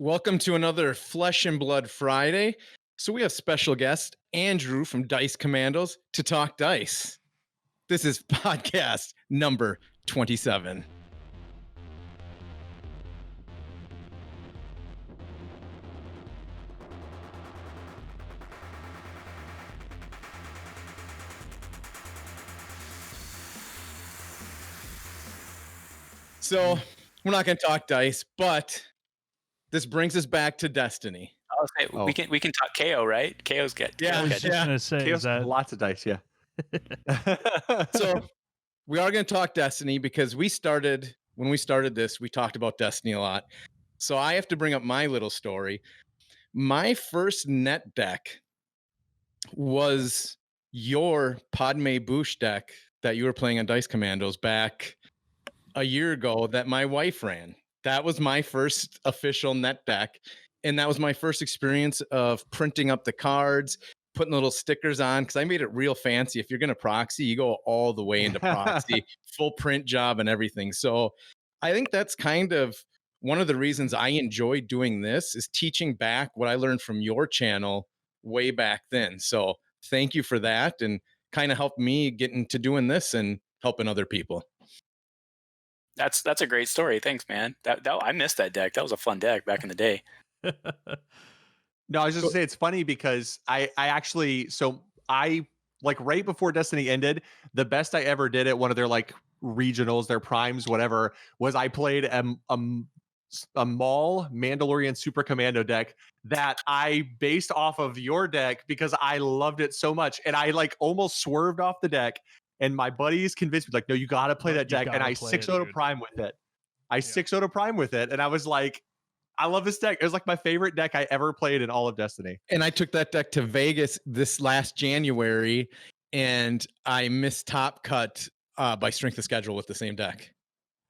Welcome to another Flesh and Blood Friday. So we have special guest Andrew from Dice Commandos to talk dice. This is podcast number 27. So we're not going to talk dice, but this brings us back to Destiny. We can talk KO, right? KO's good. Yeah, I was just gonna say Chaos, that lots of dice, yeah. So we are going to talk Destiny because when we started this, we talked about Destiny a lot. So I have to bring up my little story. My first net deck was your Padme Boosh deck that you were playing on Dice Commandos back a year ago that my wife ran. That was my first official net deck. And that was my first experience of printing up the cards, putting little stickers on, because I made it real fancy. If you're going to proxy, you go all the way into proxy, full print job and everything. So I think that's kind of one of the reasons I enjoy doing this is teaching back what I learned from your channel way back then. So thank you for that and kind of helped me get into doing this and helping other people. That's a great story. Thanks, man. That I missed that deck. That was a fun deck back in the day. No, I was just gonna say it's funny because I like right before Destiny ended, the best I ever did at one of their like regionals, their primes, whatever, was I played a Maul Mandalorian Super Commando deck that I based off of your deck because I loved it so much, and I like almost swerved off the deck. And my buddies convinced me, like, no, you got to play that deck. And I 6-0 to Prime with it. I 6-0 to Prime with it. And I was like, I love this deck. It was like my favorite deck I ever played in all of Destiny. And I took that deck to Vegas this last January, and I missed Top Cut by strength of schedule with the same deck.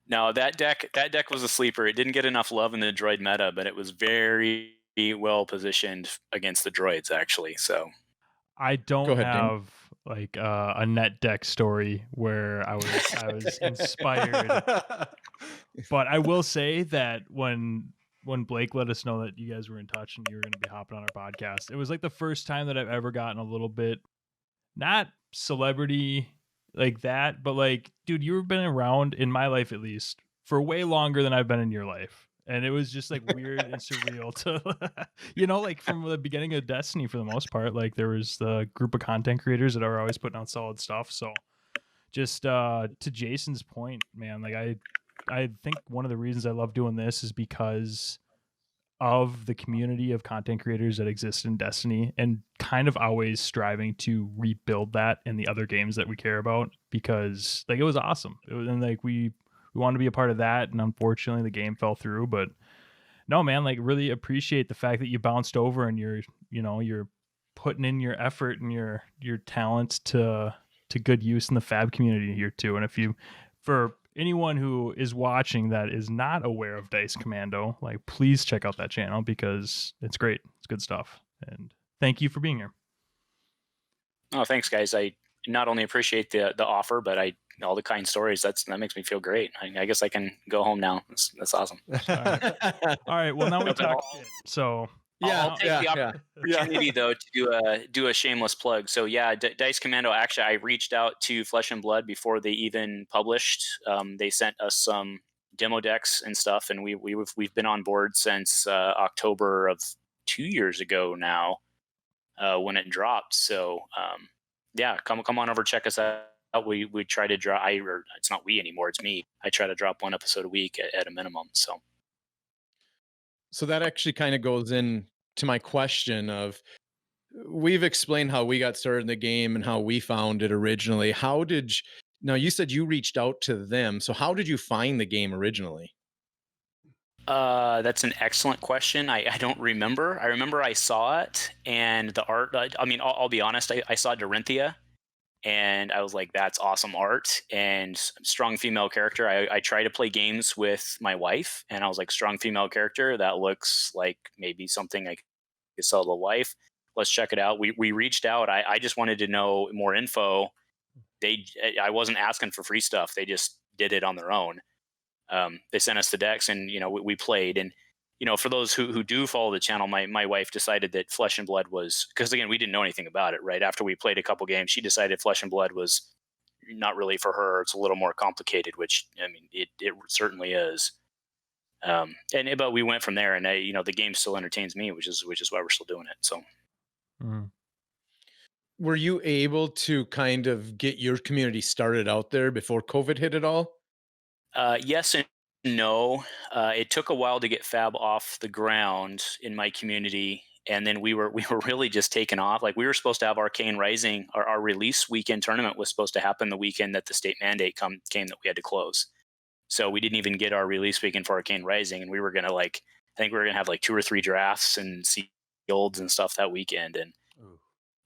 No, that deck was a sleeper. It didn't get enough love in the droid meta, but it was very well positioned against the droids, actually. So I don't Go ahead, Dan. have like a net deck story where I was inspired. But I will say that when Blake let us know that you guys were in touch and you were going to be hopping on our podcast, it was like the first time that I've ever gotten a little bit, not celebrity like that, but like, dude, you've been around in my life at least for way longer than I've been in your life. And it was just like weird and surreal to, like from the beginning of Destiny for the most part, like there was the group of content creators that are always putting out solid stuff. So just to Jason's point, man, like I think one of the reasons I love doing this is because of the community of content creators that exist in Destiny and kind of always striving to rebuild that in the other games that we care about, because like it was awesome. And like we wanted to be a part of that, and unfortunately the game fell through. But no, man, like really appreciate the fact that you bounced over and you're putting in your effort and your talent to good use in the FaB community here too. And for anyone who is watching that is not aware of Dice Commando, like please check out that channel because it's great. It's good stuff. And thank you for being here. oh, thanks, guys. I not only appreciate the offer, but all the kind stories. That makes me feel great. I guess I can go home now. That's awesome. All right. Well, now we talk. So I'll take the opportunity though to do a shameless plug. So yeah, Dice Commando. Actually, I reached out to Flesh and Blood before they even published. They sent us some demo decks and stuff, and we've been on board since October of 2 years ago now, when it dropped. So yeah, come on over, check us out. We try to drop. It's not we anymore. It's me. I try to drop one episode a week at a minimum. So that actually kind of goes in to my question of, we've explained how we got started in the game and how we found it originally. Now you said you reached out to them. So how did you find the game originally? That's an excellent question. I don't remember. I remember I saw it and the art. I mean, I'll be honest. I saw Dorinthia. And I was like, that's awesome art and strong female character. I try to play games with my wife, and I was like, strong female character. That looks like maybe something I could sell to the wife. Let's check it out. We reached out. I just wanted to know more info. I wasn't asking for free stuff. They just did it on their own. They sent us the decks, and we played. And for those who do follow the channel, my wife decided that Flesh and Blood was, because again, we didn't know anything about it, right? After we played a couple games, she decided Flesh and Blood was not really for her. It's a little more complicated, which, I mean, it certainly is. But we went from there, and the game still entertains me, which is why we're still doing it. So. Mm. Were you able to kind of get your community started out there before COVID hit at all? Yes and no. It took a while to get FaB off the ground in my community, and then we were really just taken off. Like, we were supposed to have Arcane Rising, our release weekend tournament was supposed to happen the weekend that the state mandate came that we had to close. So we didn't even get our release weekend for Arcane Rising, and we were gonna I think we were gonna have like 2 or 3 drafts and sealeds and stuff that weekend. And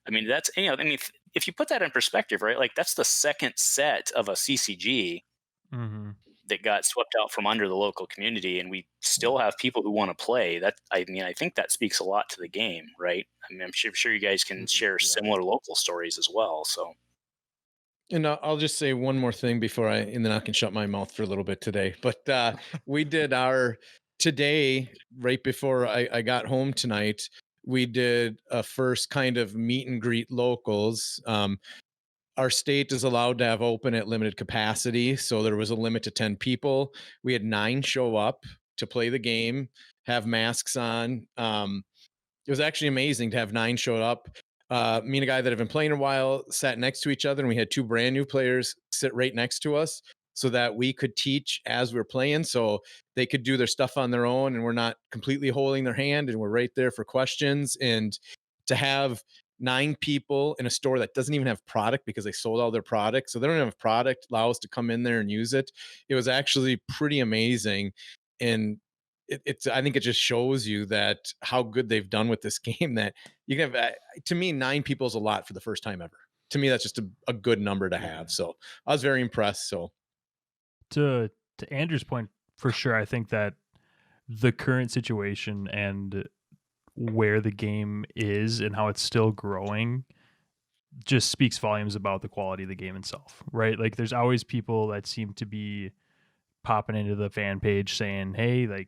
I mean, that's, if you put that in perspective, right? Like, that's the second set of a CCG Mm-hmm. that got swept out from under the local community, and we still have people who want to play. That, I think that speaks a lot to the game, right? I mean, I'm sure you guys can share similar local stories as well. So. And I'll just say one more thing and then I can shut my mouth for a little bit today. But we did today, right before I got home tonight, we did a first kind of meet and greet locals. Our state is allowed to have open at limited capacity, so there was a limit to 10 people. We had 9 show up to play the game, have masks on. It was actually amazing to have 9 show up. Me and a guy that have been playing a while sat next to each other, and we had 2 brand new players sit right next to us so that we could teach as we're playing, so they could do their stuff on their own, and we're not completely holding their hand, and we're right there for questions. And to have 9 people in a store that doesn't even have product because they sold all their product, so they don't have product, allow us to come in there and use it. It was actually pretty amazing. And I think it just shows you that how good they've done with this game, that you can have, to me, 9 people is a lot for the first time ever. To me, that's just a good number to have. So I was very impressed. So To Andrew's point, for sure, I think that the current situation and where the game is and how it's still growing just speaks volumes about the quality of the game itself, right? Like, there's always people that seem to be popping into the fan page saying, hey, like,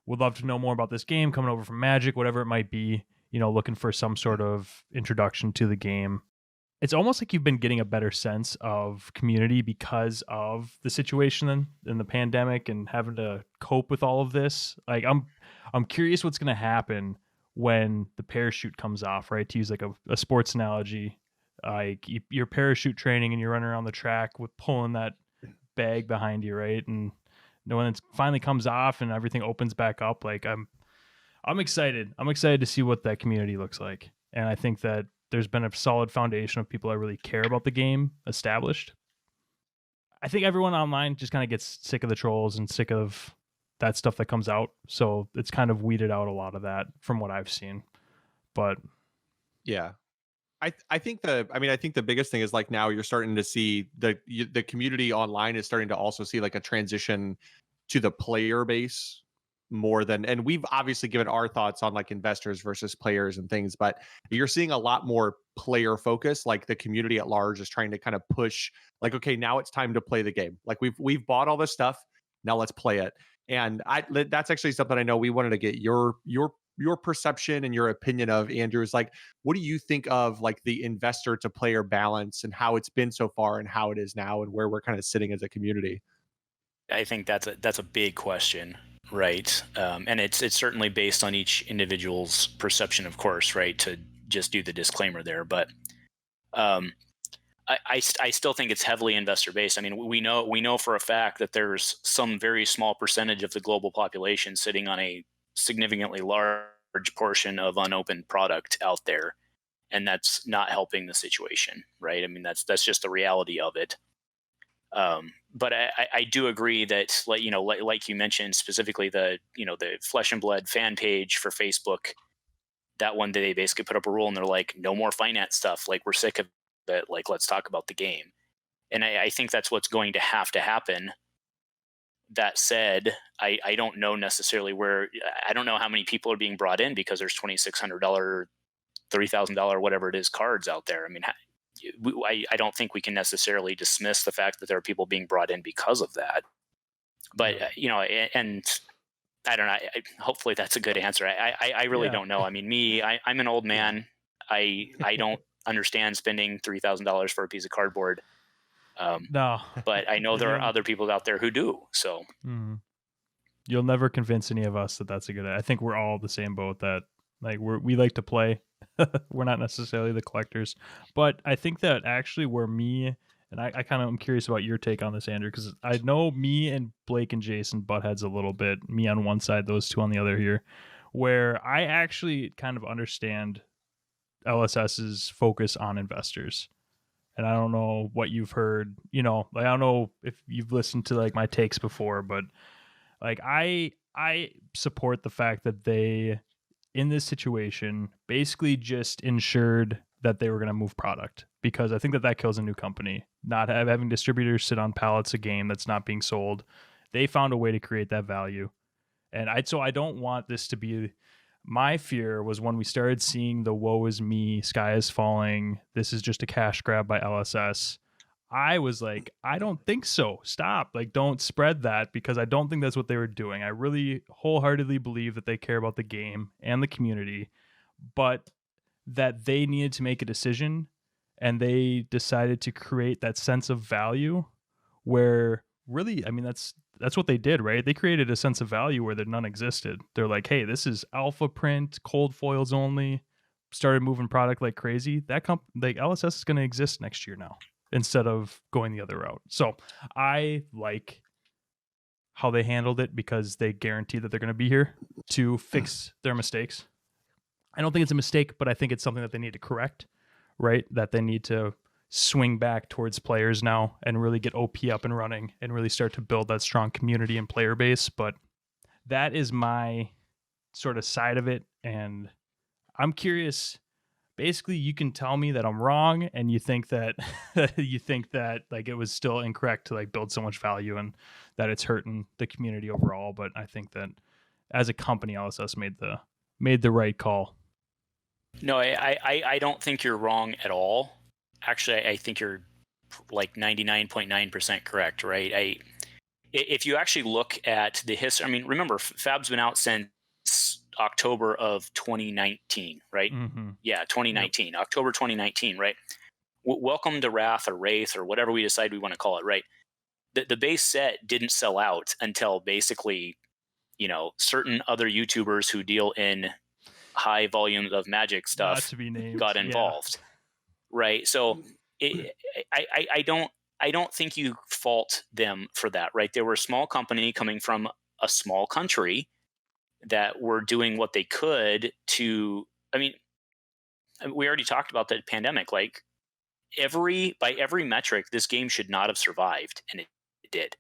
would love to know more about this game, coming over from Magic, whatever it might be, looking for some sort of introduction to the game. It's almost like you've been getting a better sense of community because of the situation in the pandemic and having to cope with all of this. Like, I'm curious what's going to happen when the parachute comes off, right? To use like a sports analogy, like you're parachute training and you're running around the track with pulling that bag behind you, right? And when it finally comes off and everything opens back up, like I'm excited. I'm excited to see what that community looks like. And I think that there's been a solid foundation of people that really care about the game established. I think everyone online just kind of gets sick of the trolls and sick of that stuff that comes out. So it's kind of weeded out a lot of that from what I've seen. But yeah, I think the biggest thing is, like, now you're starting to see the community online is starting to also see like a transition to the player base more than, and we've obviously given our thoughts on like investors versus players and things, but you're seeing a lot more player focus. Like, the community at large is trying to kind of push, like, okay, now it's time to play the game. Like, we've bought all this stuff, now let's play it. And that's actually something I know we wanted to get your perception and your opinion of, Andrew. Is like, what do you think of like the investor to player balance and how it's been so far and how it is now and where we're kind of sitting as a community? I think that's a big question, right? And it's certainly based on each individual's perception, of course, right? To just do the disclaimer there, but I still think it's heavily investor based. I mean, we know for a fact that there's some very small percentage of the global population sitting on a significantly large portion of unopened product out there, and that's not helping the situation, right? I mean, that's just the reality of it. But I do agree that, like you mentioned, specifically the Flesh and Blood fan page for Facebook, that one day they basically put up a rule and they're like, no more finance stuff. Like, we're sick of it. Like, let's talk about the game. And I think that's what's going to happen. That said, I don't know necessarily I don't know how many people are being brought in because there's $2,600, $3,000, whatever it is, cards out there. I mean, I don't think we can necessarily dismiss the fact that there are people being brought in because of that. But, and I don't know. Hopefully that's a good answer. I really don't know. I mean, I'm an old man. I don't understand spending $3,000 for a piece of cardboard. No, but I know there are other people out there who do. So you'll never convince any of us that that's a good. I think we're all the same boat. That like we like to play. We're not necessarily the collectors, but I think that actually where me and I kind of am curious about your take on this, Andrew, because I know me and Blake and Jason butt heads a little bit. Me on one side, those two on the other here, where I actually kind of understand LSS's focus on investors. And I don't know what you've heard, you know, like, I don't know if you've listened to like my takes before, but like I support the fact that they, in this situation, basically just ensured that they were going to move product, because I think that kills a new company. Not having distributors sit on pallets of game that's not being sold. They found a way to create that value. And I don't want this to be. My fear was when we started seeing the woe is me, sky is falling, this is just a cash grab by LSS. I was like, I don't think so. Stop. Like, don't spread that, because I don't think that's what they were doing. I really wholeheartedly believe that they care about the game and the community, but that they needed to make a decision, and they decided to create that sense of value where really, I mean, that's what they did, right? They created a sense of value where there none existed. They're like, hey, this is alpha print, cold foils only, started moving product like crazy. Like LSS is going to exist next year now instead of going the other route. So I like how they handled it, because they guarantee that they're going to be here to fix their mistakes. I don't think it's a mistake, but I think it's something that they need to correct, right? That they need to swing back towards players now and really get OP up and running and really start to build that strong community and player base. But that is my sort of side of it. And I'm curious, basically you can tell me that I'm wrong and you think that like it was still incorrect to like build so much value and that it's hurting the community overall. But I think that as a company, LSS made the right call. No, I don't think you're wrong at all. Actually, I think you're like 99.9% correct, right? If you actually look at the history, I mean, remember, FaB's been out since October of 2019, right? Mm-hmm. Yeah, 2019, yep. October 2019, right? Welcome to Wrath or Wraith or whatever we decide we want to call it, right? The base set didn't sell out until basically, you know, certain other YouTubers who deal in high volumes of Magic stuff got involved. Yeah. Right. So I don't think you fault them for that. Right. They were a small company coming from a small country that were doing what they could to, I mean, we already talked about the pandemic. Like by every metric, this game should not have survived. And it did.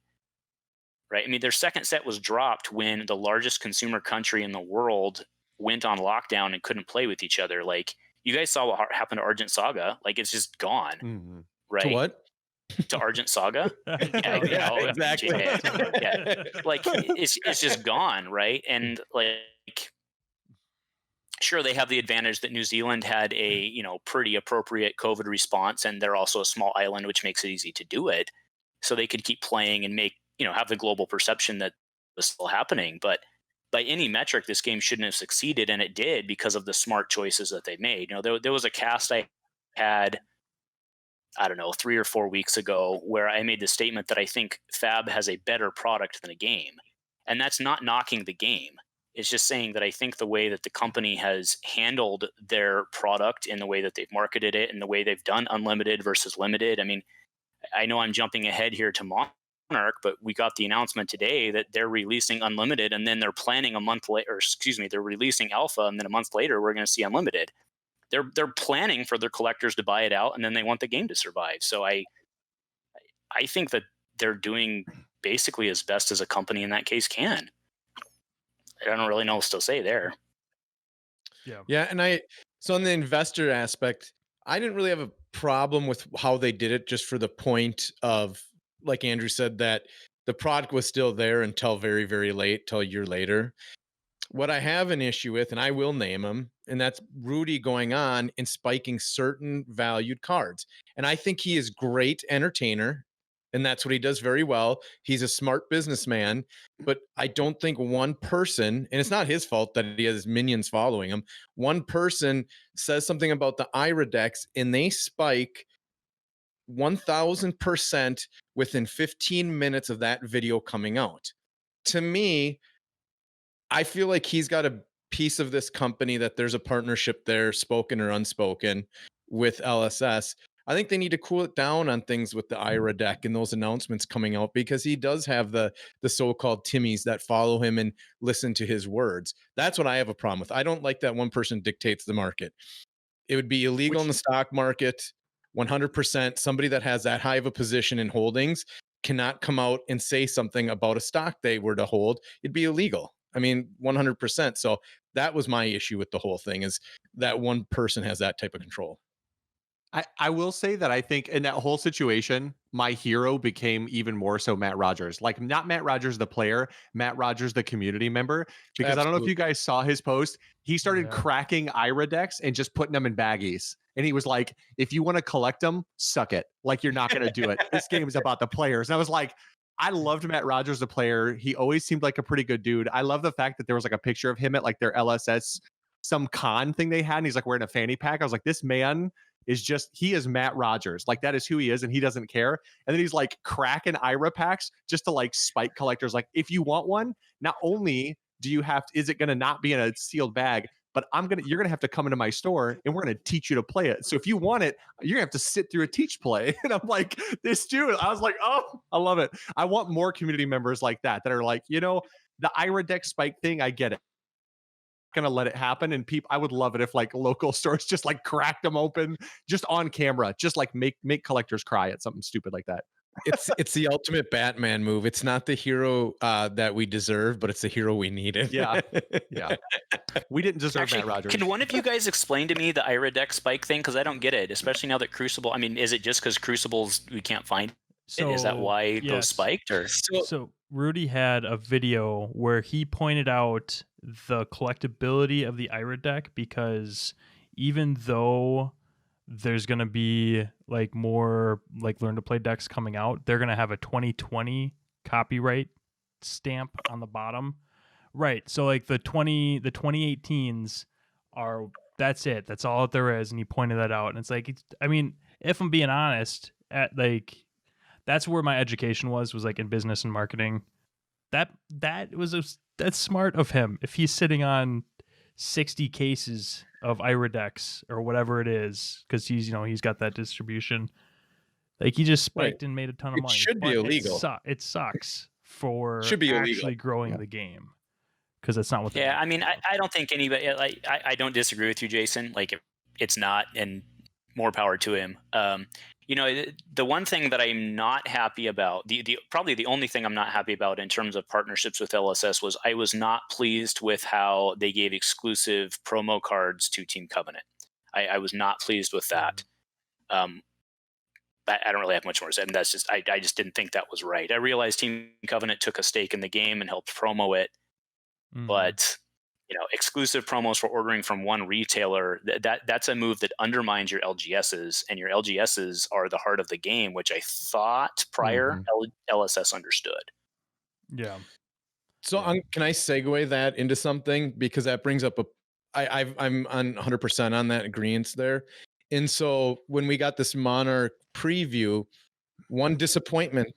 Right. I mean, their second set was dropped when the largest consumer country in the world went on lockdown and couldn't play with each other. Like, you guys saw what happened to Argent Saga. Like, it's just gone, right? To what? To Argent Saga. Yeah, exactly. Yeah, like it's just gone, right? And like, sure, they have the advantage that New Zealand had a pretty appropriate COVID response, and they're also a small island, which makes it easy to do it. So they could keep playing and make have the global perception that was still happening, but by any metric, this game shouldn't have succeeded, and it did because of the smart choices that they made. There was a cast I had, I don't know, 3 or 4 weeks ago where I made the statement that I think FaB has a better product than a game. And that's not knocking the game. It's just saying that I think the way that the company has handled their product and the way that they've marketed it and the way they've done unlimited versus limited. I mean, I know I'm jumping ahead here to Monarch, but we got the announcement today that they're releasing unlimited, and then they're planning a month later, they're releasing alpha, and then a month later we're going to see unlimited. They're planning for their collectors to buy it out, and then they want the game to survive. So I think that they're doing basically as best as a company in that case can. I don't really know what to say there. Yeah, and so on the investor aspect, I didn't really have a problem with how they did it, just for the point of, like Andrew said, that the product was still there until very, very late, till a year later. What I have an issue with, and I will name him, and that's Rudy going on and spiking certain valued cards. And I think he is great entertainer. And that's what he does very well. He's a smart businessman, but I don't think one person, and it's not his fault that he has minions following him, one person says something about the IRA decks and they spike 1000% within 15 minutes of that video coming out. To me, I feel like he's got a piece of this company, that there's a partnership there, spoken or unspoken, with LSS. I think they need to cool it down on things with the IRA deck and those announcements coming out, because he does have the so-called Timmies that follow him and listen to his words. That's what I have a problem with. I don't like that one person dictates the market. It would be illegal in the stock market, 100%. Somebody that has that high of a position in holdings cannot come out and say something about a stock they were to hold. It'd be illegal. I mean, 100%. So that was my issue with the whole thing, is that one person has that type of control. I will say that I think in that whole situation, my hero became even more so Matt Rogers. Like, not Matt Rogers, the player, Matt Rogers, the community member. Because I don't know if you guys saw his post. He started cracking IRA decks and just putting them in baggies. And he was like, if you want to collect them, suck it. Like, you're not going to do it. This game is about the players. And I was like, I loved Matt Rogers, the player. He always seemed like a pretty good dude. I love the fact that there was like a picture of him at like their LSS, some con thing they had. And he's like wearing a fanny pack. I was like, this man is just, he is Matt Rogers. Like, that is who he is, and he doesn't care. And then he's like cracking IRA packs just to like spike collectors. Like, if you want one, not only do you have to, is it going to not be in a sealed bag, but you're going to have to come into my store and we're going to teach you to play it. So if you want it, you're going to have to sit through a teach play. And I'm like, this dude, I was like, oh, I love it. I want more community members like that are like, the IRA deck spike thing, I get it. Gonna let it happen, and I would love it if like local stores just like cracked them open just on camera, just like make collectors cry at something stupid like that. It's the ultimate Batman move. It's not the hero that we deserve, but it's the hero we needed. Yeah. We didn't deserve Matt Rogers. Can one of you guys explain to me the IRA deck spike thing? Because I don't get it, especially now that Crucible. I mean, is it just because Crucibles we can't find? So, is that why those spiked? Or so Rudy had a video where he pointed out the collectability of the IRA deck, because even though there's going to be like more like learn to play decks coming out, they're going to have a 2020 copyright stamp on the bottom. Right. So like the 2018s are, that's it. That's all that there is. And he pointed that out. And it's like, I mean, if I'm being honest, that's where my education was like in business and marketing. That's smart of him. If he's sitting on 60 cases of IRA decks or whatever it is, because he's got that distribution. Like, he just spiked and made a ton of money. It should be illegal. It sucks for actually illegal. Growing the game, because that's not what. I mean, I don't think anybody. Like, I don't disagree with you, Jason. Like, it's not, and more power to him. The one thing that I'm not happy about, probably the only thing I'm not happy about in terms of partnerships with LSS, was I was not pleased with how they gave exclusive promo cards to Team Covenant. I was not pleased with that. I don't really have much more to say. And that's just, I just didn't think that was right. I realized Team Covenant took a stake in the game and helped promo it, but exclusive promos for ordering from one retailer, that's a move that undermines your LGSs, and your LGSs are the heart of the game, which I thought prior LSS understood. Yeah. So can I segue that into something, because that brings up I'm on 100% on that agreement there. And so when we got this Monarch preview, one disappointment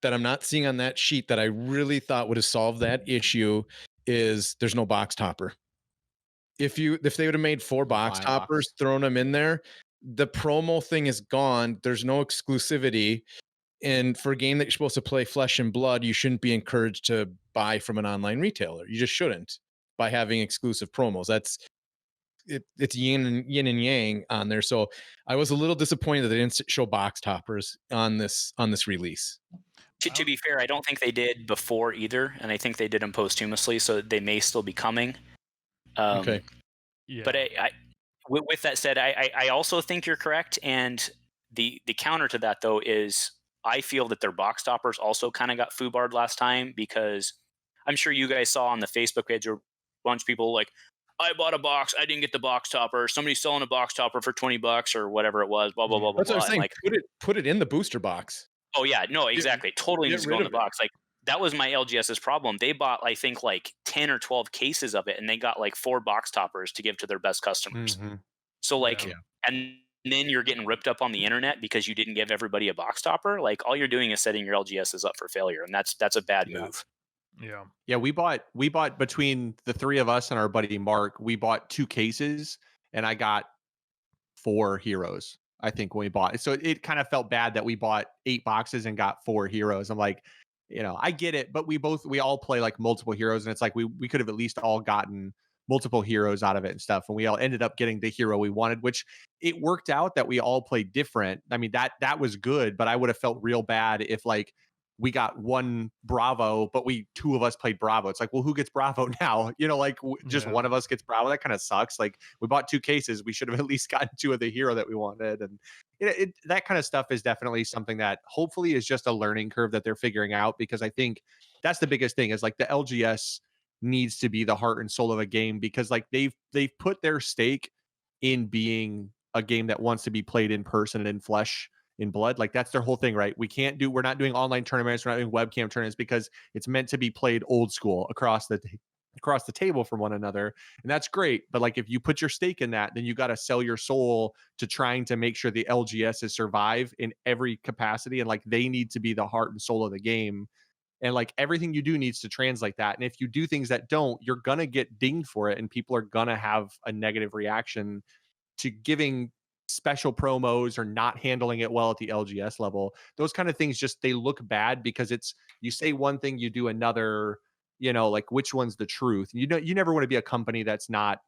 that I'm not seeing on that sheet that I really thought would have solved that issue is there's no box topper. If they would have made 4 box toppers, thrown them in there, the promo thing is gone. There's no exclusivity. And for a game that you're supposed to play flesh and blood, you shouldn't be encouraged to buy from an online retailer. You just shouldn't, by having exclusive promos. It's yin and yang on there. So I was a little disappointed that they didn't show box toppers on this release. To be fair, I don't think they did before either, and I think they did them posthumously, so they may still be coming. Okay. Yeah. But with that said, I also think you're correct, and the counter to that, though, is I feel that their box toppers also kind of got foobarred last time, because I'm sure you guys saw on the Facebook page there were a bunch of people like, I bought a box, I didn't get the box topper, somebody's selling a box topper for $20 or whatever it was, blah blah blah blah. That's what I'm saying. Like, put it in the booster box. Oh yeah, no, exactly. Totally needs to go in the box. Like that was my LGS's problem. They bought, I think, like 10 or 12 cases of it, and they got like 4 box toppers to give to their best customers. So like, and then you're getting ripped up on the internet because you didn't give everybody a box topper. Like all you're doing is setting your LGSs up for failure, and that's a bad move. Yeah, we bought between the 3 of us and our buddy Mark, we bought 2 cases, and I got 4 heroes, I think, when we bought it. So it kind of felt bad that we bought 8 boxes and got 4 heroes. I'm like, I get it, but we all play like multiple heroes, and it's like we could have at least all gotten multiple heroes out of it and stuff, and we all ended up getting the hero we wanted, which it worked out that we all played different. I mean, that was good, but I would have felt real bad if like we got 1 Bravo, but 2 of us played Bravo. It's like, well, who gets Bravo now? Like just one of us gets Bravo. That kind of sucks. Like we bought 2 cases. We should have at least gotten 2 of the hero that we wanted. And that kind of stuff is definitely something that hopefully is just a learning curve that they're figuring out, because I think that's the biggest thing is like the LGS needs to be the heart and soul of a game, because like they've put their stake in being a game that wants to be played in person and in flesh, in blood. Like that's their whole thing, right? We're not doing online tournaments, we're not doing webcam tournaments, because it's meant to be played old school across the table from one another. And that's great, but like if you put your stake in that, then you got to sell your soul to trying to make sure the LGSs survive in every capacity, and like they need to be the heart and soul of the game. And like everything you do needs to translate that. And if you do things that don't, you're gonna get dinged for it, and people are gonna have a negative reaction to giving special promos or not handling it well at the LGS level. Those kind of things just, they look bad because it's, you say one thing, you do another, like which one's the truth? You never want to be a company that's not,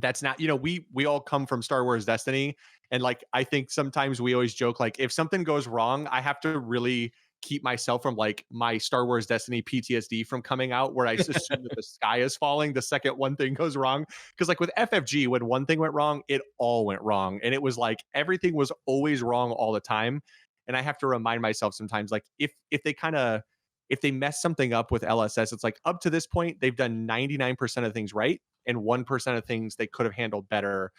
we all come from Star Wars Destiny. And like, I think sometimes we always joke, like if something goes wrong, I have to really keep myself from like my Star Wars Destiny PTSD from coming out, where I assume that the sky is falling the second one thing goes wrong. Because like with FFG, when one thing went wrong, it all went wrong. And it was like everything was always wrong all the time. And I have to remind myself sometimes, like if they mess something up with LSS, it's like up to this point, they've done 99% of things right, and 1% of things they could have handled better.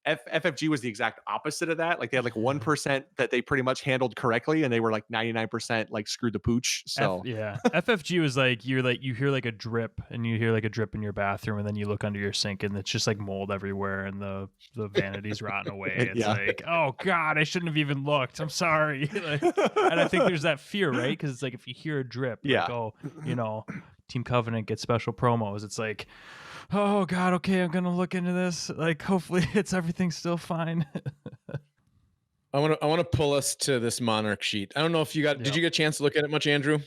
FFG was the exact opposite of that. Like they had like 1% that they pretty much handled correctly, and they were like 99% like screwed the pooch. So FFG was like you hear like a drip, and you hear like a drip in your bathroom, and then you look under your sink, and it's just like mold everywhere, and the vanity's rotting away. It's like, oh god, I shouldn't have even looked. I'm sorry. Like, and I think there's that fear, right? Because it's like if you hear a drip, like, oh, Team Covenant gets special promos. It's like, oh god, okay, I'm gonna look into this. Like, hopefully everything's still fine. I want to pull us to this Monarch sheet. I don't know if you got. Did you get a chance to look at it much, Andrew?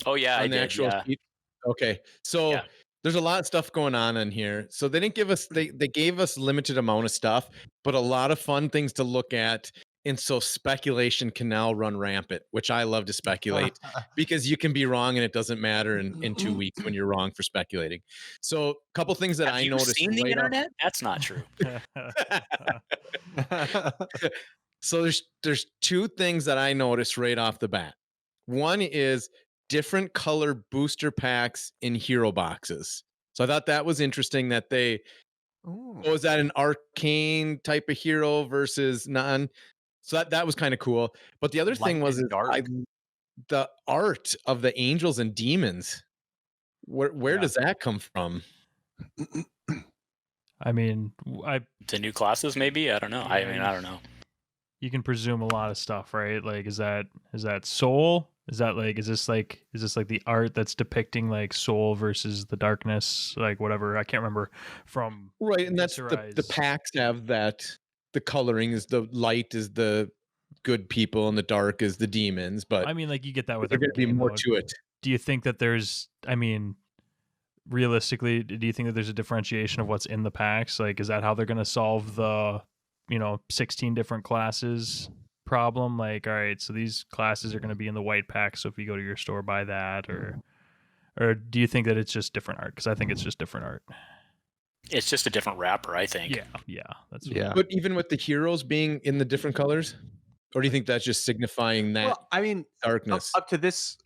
Oh yeah, I did. Sheet? Okay, so there's a lot of stuff going on in here. So they didn't give us. They gave us limited amount of stuff, but a lot of fun things to look at. And so speculation can now run rampant, which I love to speculate because you can be wrong and it doesn't matter in 2 weeks when you're wrong for speculating. So a couple things that I noticed. Have you seen the internet? That's not true. So there's 2 things that I noticed right off the bat. One is different color booster packs in hero boxes. So I thought that was interesting that they, is that an arcane type of hero versus none? So that was kind of cool. But the other thing was the art of the angels and demons. Where does that come from? I mean, the new classes, maybe? I don't know. I mean, I don't know. You can presume a lot of stuff, right? Like, is that soul? Is this like the art that's depicting like soul versus the darkness, like whatever? I can't remember from right, and that's the packs have that. The coloring is the light is the good people and the dark is the demons. But I mean, like you get that with there's going to be more to it. Do you think that there's? I mean, realistically, do you think that there's a differentiation of what's in the packs? Like, is that how they're going to solve the 16 different classes problem? Like, all right, so these classes are going to be in the white pack, so if you go to your store, buy that, or do you think that it's just different art? Because I think it's just different art. It's just a different wrapper, I think. But even with the heroes being in the different colors, or do you think that's just signifying that? Well, I mean, darkness up to this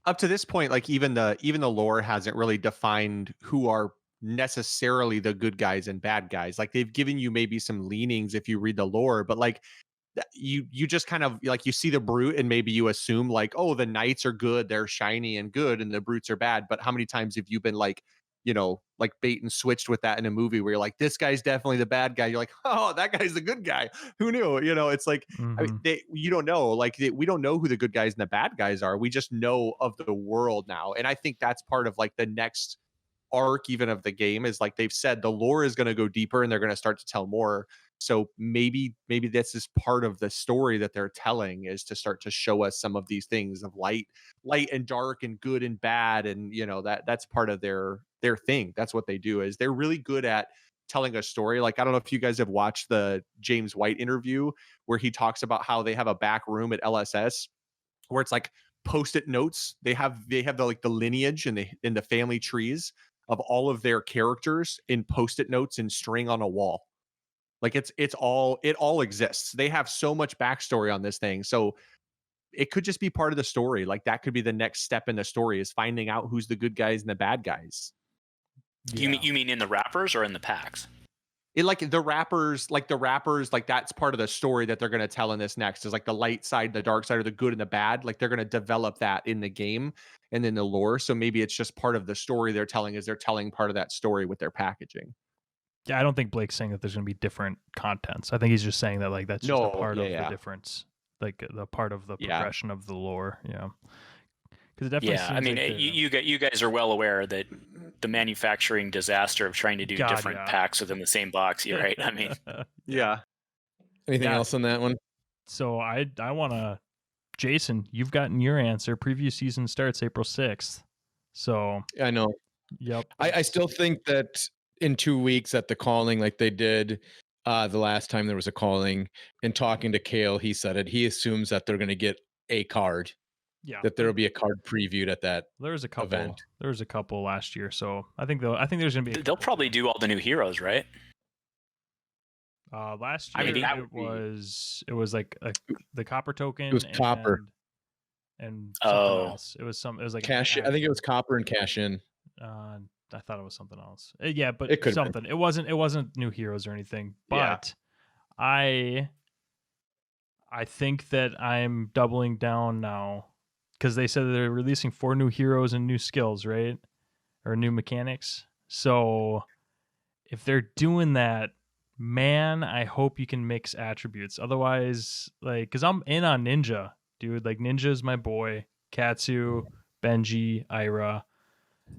point, like even the lore hasn't really defined who are necessarily the good guys and bad guys. Like they've given you maybe some leanings if you read the lore, but like you just kind of like you see the brute and maybe you assume like, oh, the knights are good, they're shiny and good, and the brutes are bad. But how many times have you been like, like bait and switched with that in a movie where you're like, this guy's definitely the bad guy. You're like, oh, that guy's the good guy. Who knew? It's like, I mean, you don't know. Like we don't know who the good guys and the bad guys are. We just know of the world now. And I think that's part of like the next arc even of the game is like they've said the lore is going to go deeper and they're going to start to tell more. So maybe this is part of the story that they're telling, is to start to show us some of these things of light and dark and good and bad. And that's part of their thing. That's what they do, is they're really good at telling a story. Like, I don't know if you guys have watched the James White interview where he talks about how they have a back room at LSS where it's like post-it notes. They have the like the lineage and the family trees of all of their characters in post-it notes and string on a wall. Like it all exists. They have so much backstory on this thing. So it could just be part of the story. Like that could be the next step in the story, is finding out who's the good guys and the bad guys. Yeah. You mean in the wrappers or in the packs? The rappers, like that's part of the story that they're going to tell in this next, is like the light side, the dark side, or the good and the bad. Like they're going to develop that in the game and in the lore. So maybe it's just part of the story they're telling, is they're telling part of that story with their packaging. Yeah, I don't think Blake's saying that there's going to be different contents. I think he's just saying that like that's just a part of the difference, like the part of the progression of the lore. Yeah, because it definitely. Yeah, I mean, like you guys are well aware that the manufacturing disaster of trying to do different packs within the same box. You're right. I mean, yeah. Anything else on that one? So I want to, Jason, you've gotten your answer. Preview season starts April 6th. So I know. Yep. I still think that in 2 weeks at the calling, like they did the last time there was a calling, and talking to Kale, he said it. He assumes that they're going to get a card. Yeah. That there will be a card previewed at that. There was a couple. Event. There was a couple last year, so I think there's going to be. They'll probably do all the new heroes, right? Last year it was like the copper token. It was copper and something else. It was like cash. I think it was copper and cash in. I thought it was something else. Yeah, but it something. It wasn't new heroes or anything. But I think that I'm doubling down now, because they said they're releasing 4 new heroes and new skills, right? Or new mechanics. So if they're doing that, man, I hope you can mix attributes. Otherwise, like, because I'm in on Ninja, dude. Like, Ninja's my boy. Katsu, Benji, Ira.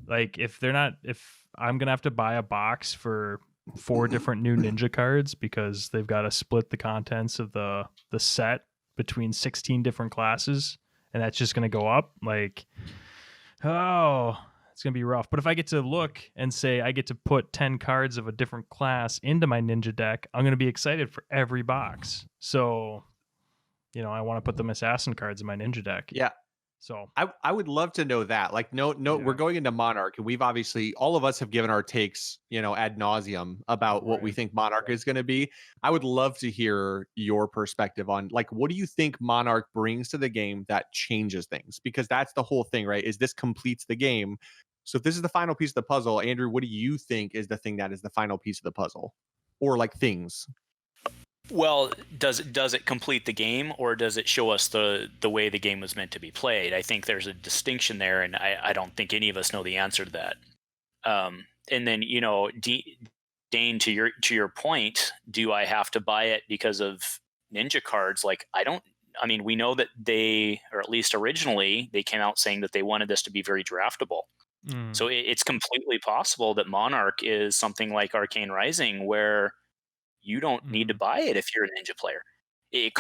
Like, if I'm going to have to buy a box for 4 different new Ninja cards because they've got to split the contents of the set between 16 different classes, and that's just going to go up, like, oh, it's going to be rough. But if I get to look and say I get to put 10 cards of a different class into my Ninja deck, I'm going to be excited for every box. So, I want to put them assassin cards in my Ninja deck. Yeah. So I would love to know that. Like, we're going into Monarch, and we've obviously, all of us have given our takes, ad nauseum about what we think Monarch is going to be. I would love to hear your perspective on, like, what do you think Monarch brings to the game that changes things? Because that's the whole thing, right? Is this completes the game? So if this is the final piece of the puzzle, Andrew, what do you think is the thing that is the final piece of the puzzle, or like things? Well, does it complete the game, or does it show us the way the game was meant to be played? I think there's a distinction there, and I don't think any of us know the answer to that. And then, Dane, to your point, do I have to buy it because of Ninja cards? Like, we know that they, or at least originally, they came out saying that they wanted this to be very draftable. So it's completely possible that Monarch is something like Arcane Rising, where you don't need to buy it if you're a Ninja player. It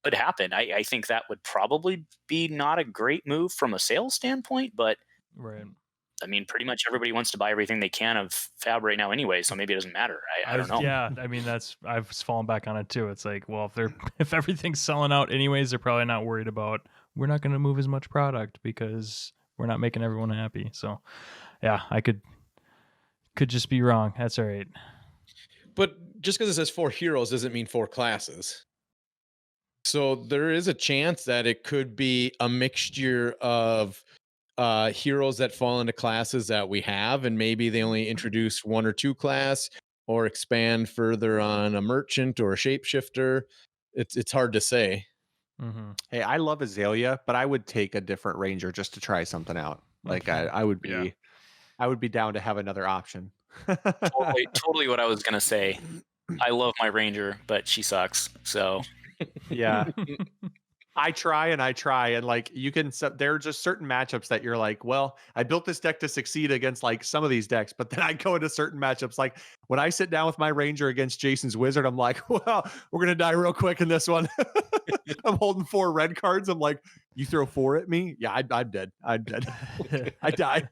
could happen. I think that would probably be not a great move from a sales standpoint, but right. I mean, pretty much everybody wants to buy everything they can of FaB right now anyway, so maybe it doesn't matter. I don't know. Yeah, I mean, I've fallen back on it too. It's like, well, if everything's selling out anyways, they're probably not worried about, we're not going to move as much product because we're not making everyone happy. So, yeah, I could just be wrong. That's all right. But just because it says 4 heroes doesn't mean 4 classes. So there is a chance that it could be a mixture of heroes that fall into classes that we have, and maybe they only introduce 1 or 2 class, or expand further on a merchant or a shapeshifter. it's hard to say. Mm-hmm. Hey, I love Azalea, but I would take a different ranger just to try something out. Like I would be, I would be down to have another option. Totally what I was gonna say. I love my ranger, but she sucks. So Yeah. I try, and like you can. There are just certain matchups that you're like, well, I built this deck to succeed against like some of these decks, but then I go into certain matchups. Like when I sit down with my ranger against Jason's wizard, I'm like, well, we're gonna die real quick in this one. I'm holding 4 red cards. I'm like, you throw 4 at me? Yeah, I'm dead. I'm dead. I die.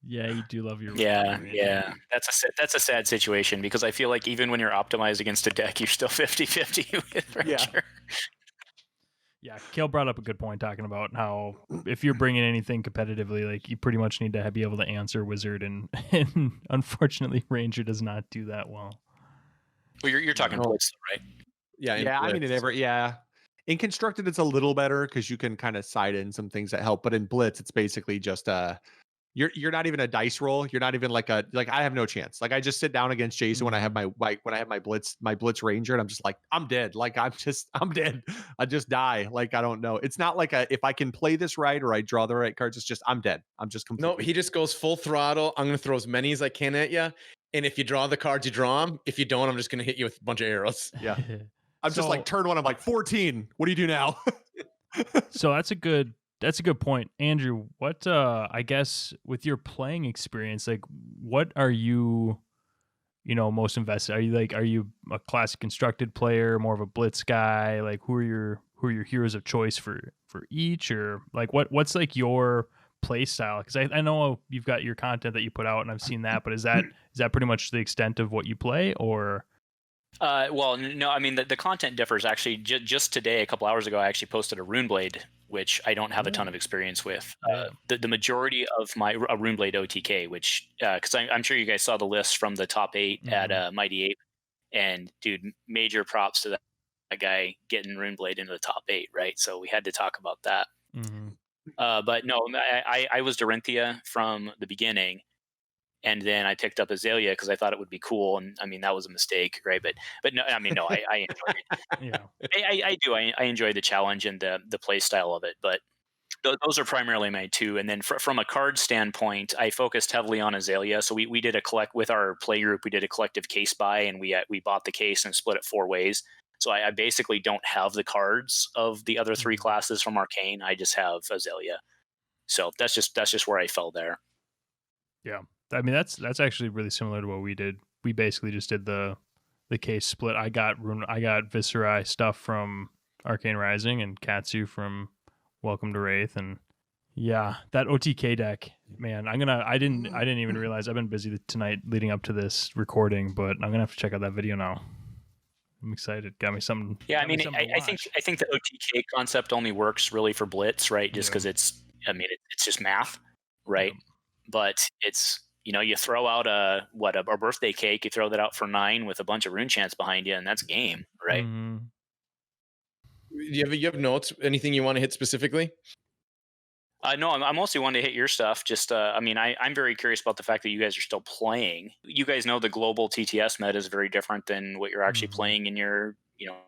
Yeah, you do love your yeah. That's a sad situation because I feel like even when you're optimized against a deck, you're still 50-50 with ranger. Yeah, Kale brought up a good point talking about how if you're bringing anything competitively, like you pretty much need to be able to answer wizard, and unfortunately, ranger does not do that well. Well, you're talking blitz, right? Yeah. I mean, in constructed, it's a little better because you can kind of side in some things that help. But in blitz, it's basically just you're not even a dice roll. You're not even like I have no chance. Like I just sit down against Jason when I have my blitz ranger, and I'm just like, I'm dead. Like I'm dead. I just die. Like I don't know. It's not like if I can play this right or I draw the right cards. It's just I'm dead. I'm just completely. No, he just goes full throttle. I'm gonna throw as many as I can at you, and if you draw the cards, you draw them. If you don't, I'm just gonna hit you with a bunch of arrows. Yeah. I'm just like turn 1. I'm like 14. What do you do now? So that's a good point. Andrew, what I guess with your playing experience, like what are you most invested? Are you a classic constructed player, more of a blitz guy? Like who are your heroes of choice for each, or like what's like your play style? Because I know you've got your content that you put out and I've seen that, but is that pretty much the extent of what you play, or? Well, no, I mean, the content differs actually. Just today, a couple hours ago, I actually posted a Runeblade, which I don't have a ton of experience with. The majority of my Runeblade OTK, which, because I'm sure you guys saw the list from the top 8 at Mighty Ape, and dude, major props to that guy getting Runeblade into the top 8, right? So we had to talk about that. But no, I was Dorinthia from the beginning. And then I picked up Azalea because I thought it would be cool, and I mean that was a mistake, right? But no, I mean no, I enjoyed it. Yeah, I do. I enjoy the challenge and the play style of it. But those are primarily my 2. And then from a card standpoint, I focused heavily on Azalea. So we did with our play group. We did a collective case buy, and we bought the case and split it 4 ways. So I basically don't have the cards of the other 3 classes from Arcane. I just have Azalea. So that's just where I fell there. Yeah. I mean, that's actually really similar to what we did. We basically just did the case split. I got Viscerai stuff from Arcane Rising and Katsu from Welcome to Wraith, and yeah, that OTK deck, man. I didn't even realize. I've been busy tonight leading up to this recording, but I'm gonna have to check out that video now. I'm excited. Got me something. Yeah, I mean, I think the OTK concept only works really for Blitz, right? Just because it's just math, right? But it's you throw out a birthday cake, you throw that out for 9 with a bunch of rune chants behind you, and that's game, right? You have notes? Anything you want to hit specifically? No, I'm mostly wanting to hit your stuff. Just, I'm very curious about the fact that you guys are still playing. You guys know the global TTS meta is very different than what you're actually playing in your,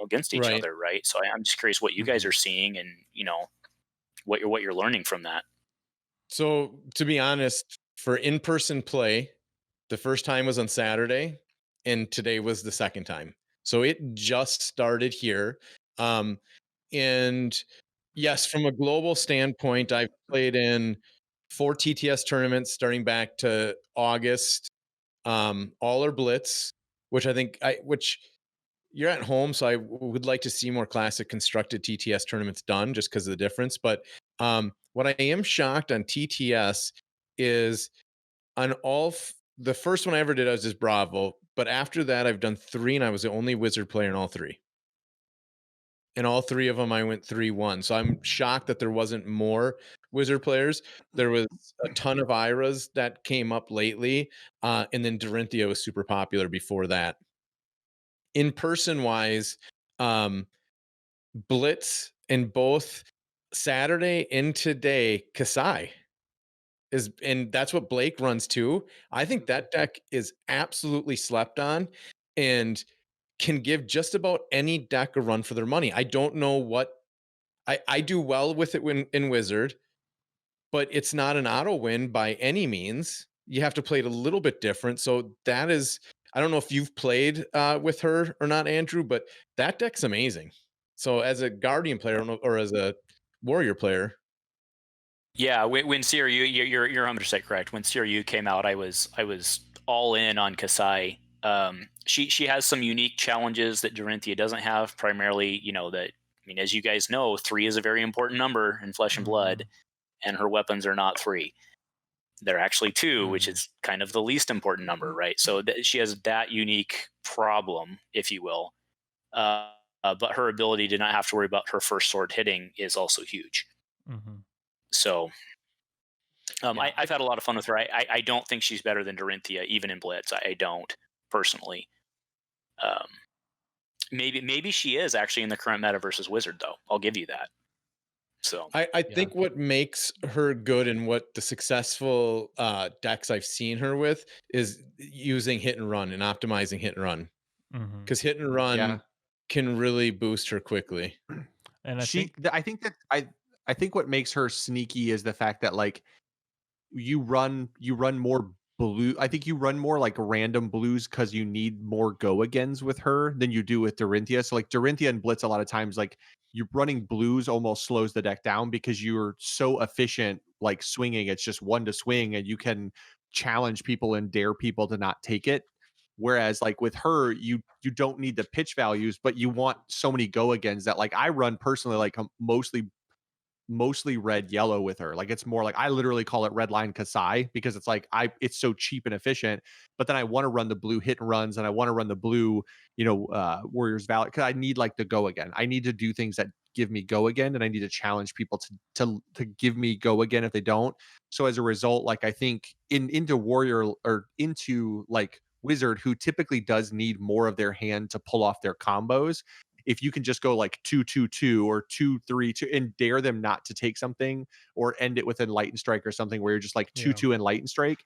against each other, right? So I'm just curious what you guys are seeing and, what you're learning from that. So to be honest, for in-person play, the first time was on Saturday, and today was the second time. So it just started here. And yes, from a global standpoint, I've played in 4 TTS tournaments starting back to August. All are Blitz, which I think which you're at home, so I would like to see more classic constructed TTS tournaments done just because of the difference. But what I am shocked on TTS is on the first one I ever did, I was just Bravo. But after that, I've done 3, and I was the only Wizard player in all 3. And all 3 of them, I went 3-1. So I'm shocked that there wasn't more Wizard players. There was a ton of Iras that came up lately. And then Dorinthia was super popular before that. In person wise, Blitz in both Saturday and today, Kasai and that's what Blake runs too. I think that deck is absolutely slept on, and can give just about any deck a run for their money. I don't know what I do well with it when in Wizard, but it's not an auto win by any means. You have to play it a little bit different. So that is, I don't know if you've played with her or not, Andrew, but that deck's amazing. So as a Guardian player, I don't know, or as a Warrior player. Yeah, when Seiryu, you're 100% correct. When Seiryu came out, I was all in on Kasai. She has some unique challenges that Dorinthia doesn't have. Primarily, that, I mean, as you guys know, 3 is a very important number in Flesh and Blood, and her weapons are not 3. They're actually 2, which is kind of the least important number, right? So she has that unique problem, if you will. But her ability to not have to worry about her first sword hitting is also huge. So I've had a lot of fun with her. I don't think she's better than Dorinthia, even in Blitz. I don't, personally. Maybe she is actually in the current meta versus Wizard, though. I'll give you that. So I think what makes her good and what the successful decks I've seen her with is using hit and run and optimizing hit and run. Because hit and run can really boost her quickly. And I think what makes her sneaky is the fact that like you run more blue. I think you run more like random blues because you need more go agains with her than you do with Dorinthia. So like Dorinthia and Blitz, a lot of times like you're running blues almost slows the deck down because you're so efficient, like swinging. It's just 1 to swing, and you can challenge people and dare people to not take it. Whereas like with her, you don't need the pitch values, but you want so many go agains that like I run personally like mostly red yellow with her. Like it's more like I literally call it red line Kasai because it's like it's so cheap and efficient. But then I want to run the blue hit and runs, and I want to run the blue, Warriors Valor, because I need like the go again. I need to do things that give me go again, and I need to challenge people to give me go again if they don't. So as a result, like I think into Warrior or into like Wizard, who typically does need more of their hand to pull off their combos, if you can just go like 2-2-2 or 2-3-2 and dare them not to take something, or end it with a Enlightened Strike or something where you're just like 2-2 Enlightened Strike,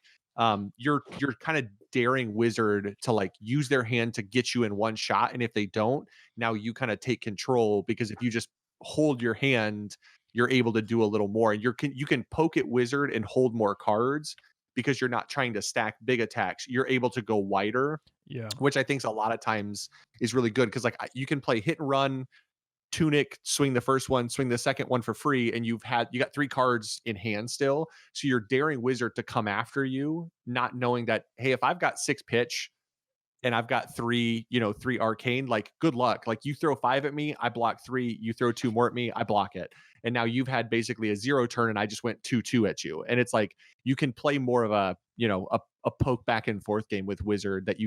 you're kind of daring Wizard to like use their hand to get you in one shot. And if they don't, now you kind of take control, because if you just hold your hand, you're able to do a little more, and you can poke at Wizard and hold more cards because you're not trying to stack big attacks. You're able to go wider. Yeah. Which I think a lot of times is really good, because like you can play hit and run, Tunic, swing the first one, swing the second one for free, and you got 3 cards in hand still. So you're daring Wizard to come after you, not knowing that, hey, if I've got 6 pitch and I've got 3 arcane, like good luck. Like you throw 5 at me, I block 3, you throw 2 more at me, I block it. And now you've had basically a 0 turn and I just went 2-2 at you. And it's like you can play more of a poke back and forth game with Wizard that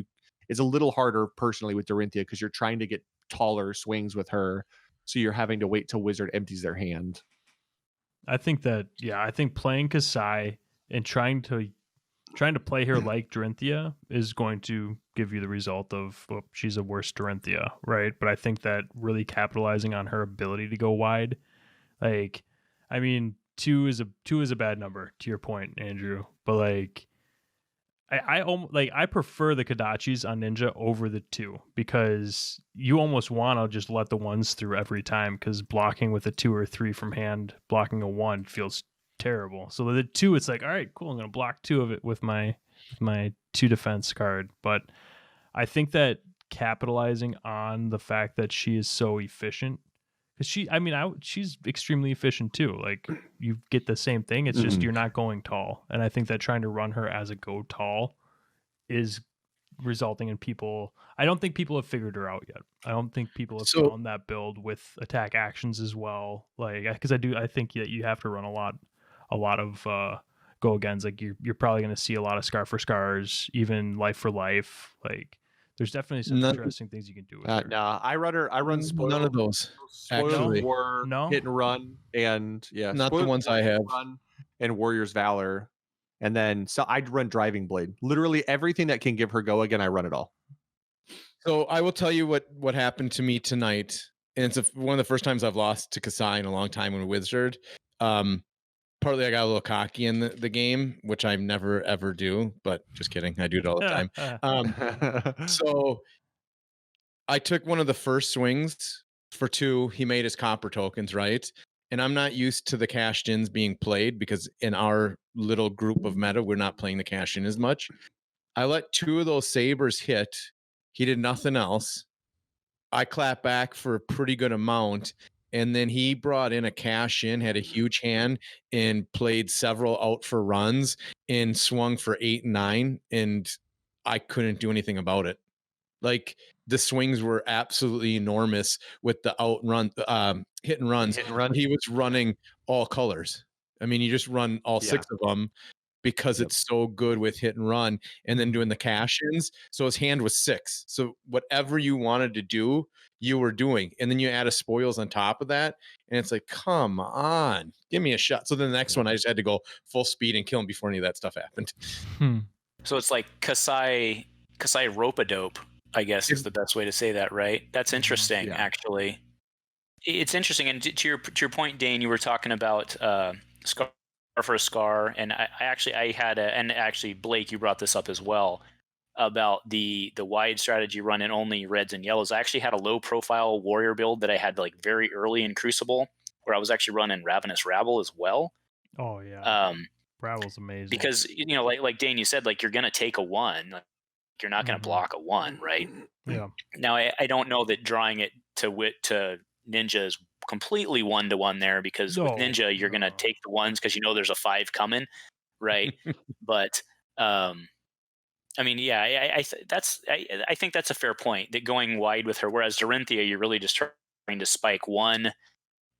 is a little harder personally with Dorinthia, because you're trying to get taller swings with her. So you're having to wait till Wizard empties their hand. I think playing Kasai and trying to play her like Dorinthia is going to give you the result of, well, she's a worse Dorinthia, right? But I think that really capitalizing on her ability to go wide, like, I mean, 2 is a bad number, to your point, Andrew. But like, I prefer the Kodachis on Ninja over the 2, because you almost want to just let the 1s through every time, because blocking with a 2 or 3 from hand, blocking a 1 feels terrible. So the 2, it's like, all right, cool, I'm gonna block 2 of it with my 2 defense card. But I think that capitalizing on the fact that she is so efficient, because she's extremely efficient too. Like you get the same thing. It's just you're not going tall. And I think that trying to run her as a go tall is resulting in people. I don't think people have figured her out yet. I don't think people have found that build with attack actions as well. Like, because I think that you have to run a lot of go agains. Like you're probably going to see a lot of Scar for Scars, even Life for Life. Like there's definitely some interesting things you can do with her. No, I run Spoil. None of those. Spoiled War, Hit and Run, and not the ones I have. And Warriors Valor, and then so I'd run Driving Blade. Literally everything that can give her go again, I run it all. So I will tell you what happened to me tonight, and it's one of the first times I've lost to Kasai in a long time when Wizard. Partly I got a little cocky in the game, which I never ever do, but just kidding, I do it all the time. So I took one of the first swings for 2. He made his copper tokens, right? And I'm not used to the cashed ins being played because in our little group of meta, we're not playing the cash in as much. I let 2 of those sabers hit. He did nothing else. I clapped back for a pretty good amount. And then he brought in a cash in, had a huge hand, and played several out for runs and swung for 8 and 9. And I couldn't do anything about it. Like the swings were absolutely enormous with the outrun, hit and runs. Hit and run. He was running all colors. I mean, you just run all 6 of them because it's so good with hit and run, and then doing the cash ins. So his hand was 6. So whatever you wanted to do, you were doing. And then you add a spoils on top of that. And it's like, come on, give me a shot. So then the next one, I just had to go full speed and kill him before any of that stuff happened. So it's like Kasai rope-a-dope, I guess is the best way to say that, right? That's interesting, actually. It's interesting. And to your point, Dane, you were talking about Scar for a Scar, and I had and actually Blake, you brought this up as well about the wide strategy run in only reds and yellows. I actually had a low profile warrior build that I had like very early in Crucible, where I was actually running Ravenous Rabble as well. Oh yeah, Rabble's amazing because like Dane, you said, like you're gonna take a 1. Like, you're not going to block a 1, right? Yeah. Now I don't know that drawing it to Ninja is completely 1-to-1 there, because with Ninja you're going to take the 1s because there's a 5 coming, right? But I mean, yeah, I think that's a fair point, that going wide with her, whereas Dorinthia, you're really just trying to spike 1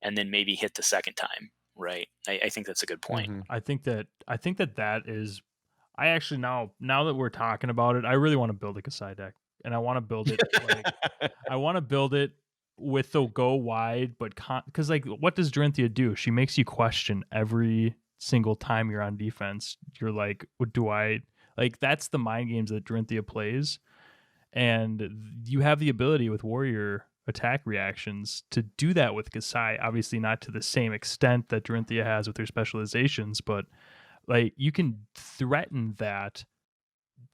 and then maybe hit the second time, right? I think that's a good point. I think that is. I actually now that we're talking about it, I really want to build a Kasai deck, and I want to build it I want to build it with the go wide, but because like, what does Dorinthia do? She makes you question every single time you're on defense. You're like, what do I like? That's the mind games that Dorinthia plays, and you have the ability with warrior attack reactions to do that with Kasai. Obviously, not to the same extent that Dorinthia has with her specializations, but like you can threaten that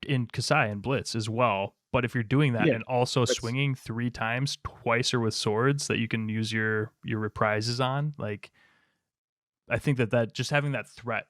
in Kasai and Blitz as well. But if you're doing that and also swinging 3 times, twice or with swords that you can use your reprises on, like I think that just having that threat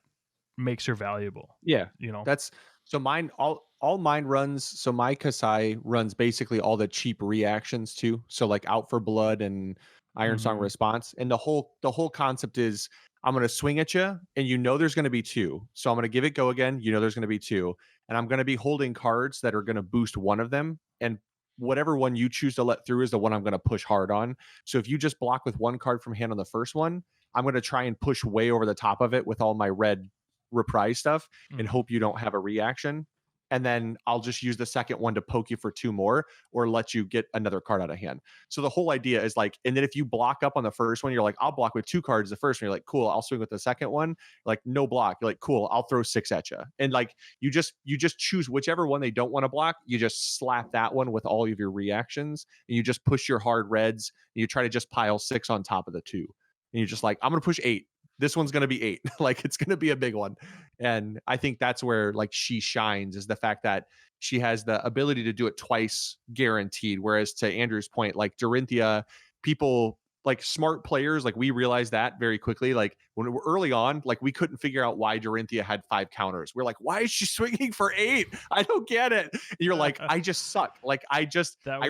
makes her valuable. Yeah, that's so mine. All mine runs. So my Kasai runs basically all the cheap reactions too. So like Out for Blood and Iron Song Response, and the whole concept is, I'm going to swing at you, and there's going to be 2. So I'm going to give it go again. There's going to be 2. And I'm going to be holding cards that are going to boost one of them. And whatever one you choose to let through is the one I'm going to push hard on. So if you just block with 1 card from hand on the first one, I'm going to try and push way over the top of it with all my red reprise stuff and hope you don't have a reaction. And then I'll just use the second one to poke you for 2 more or let you get another card out of hand. So the whole idea is like, and then if you block up on the first one, you're like, I'll block with 2 cards the first one. You're like, cool, I'll swing with the second one. Like, no block. You're like, cool, I'll throw 6 at you. And like, you just choose whichever one they don't want to block. You just slap that one with all of your reactions, and you just push your hard reds, and you try to just pile 6 on top of the 2. And you're just like, I'm going to push 8. This one's going to be 8. Like, it's going to be a big one. And I think that's where like she shines, is the fact that she has the ability to do it twice guaranteed. Whereas to Andrew's point, like Dorinthia, people like smart players, like we realized that very quickly. Like when we're early on, like we couldn't figure out why Dorinthia had 5 counters. We're like, why is she swinging for 8? I don't get it. And you're like, I just suck. Like I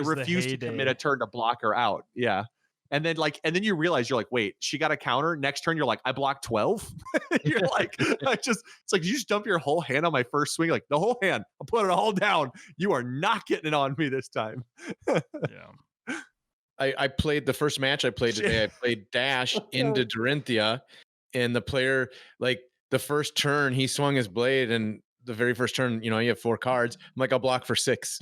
refuse to commit a turn to block her out. Yeah. And then you realize, you're like, wait, she got a counter. Next turn, you're like, I blocked 12. You're like, it's like, you just dump your whole hand on my first swing, like the whole hand. I'll put it all down. You are not getting it on me this time. Yeah. I played the first match I played today. I played Dash into Dorinthia, and the player, like the first turn, he swung his blade, and the very first turn, you have 4 cards. I'm like, I'll block for 6.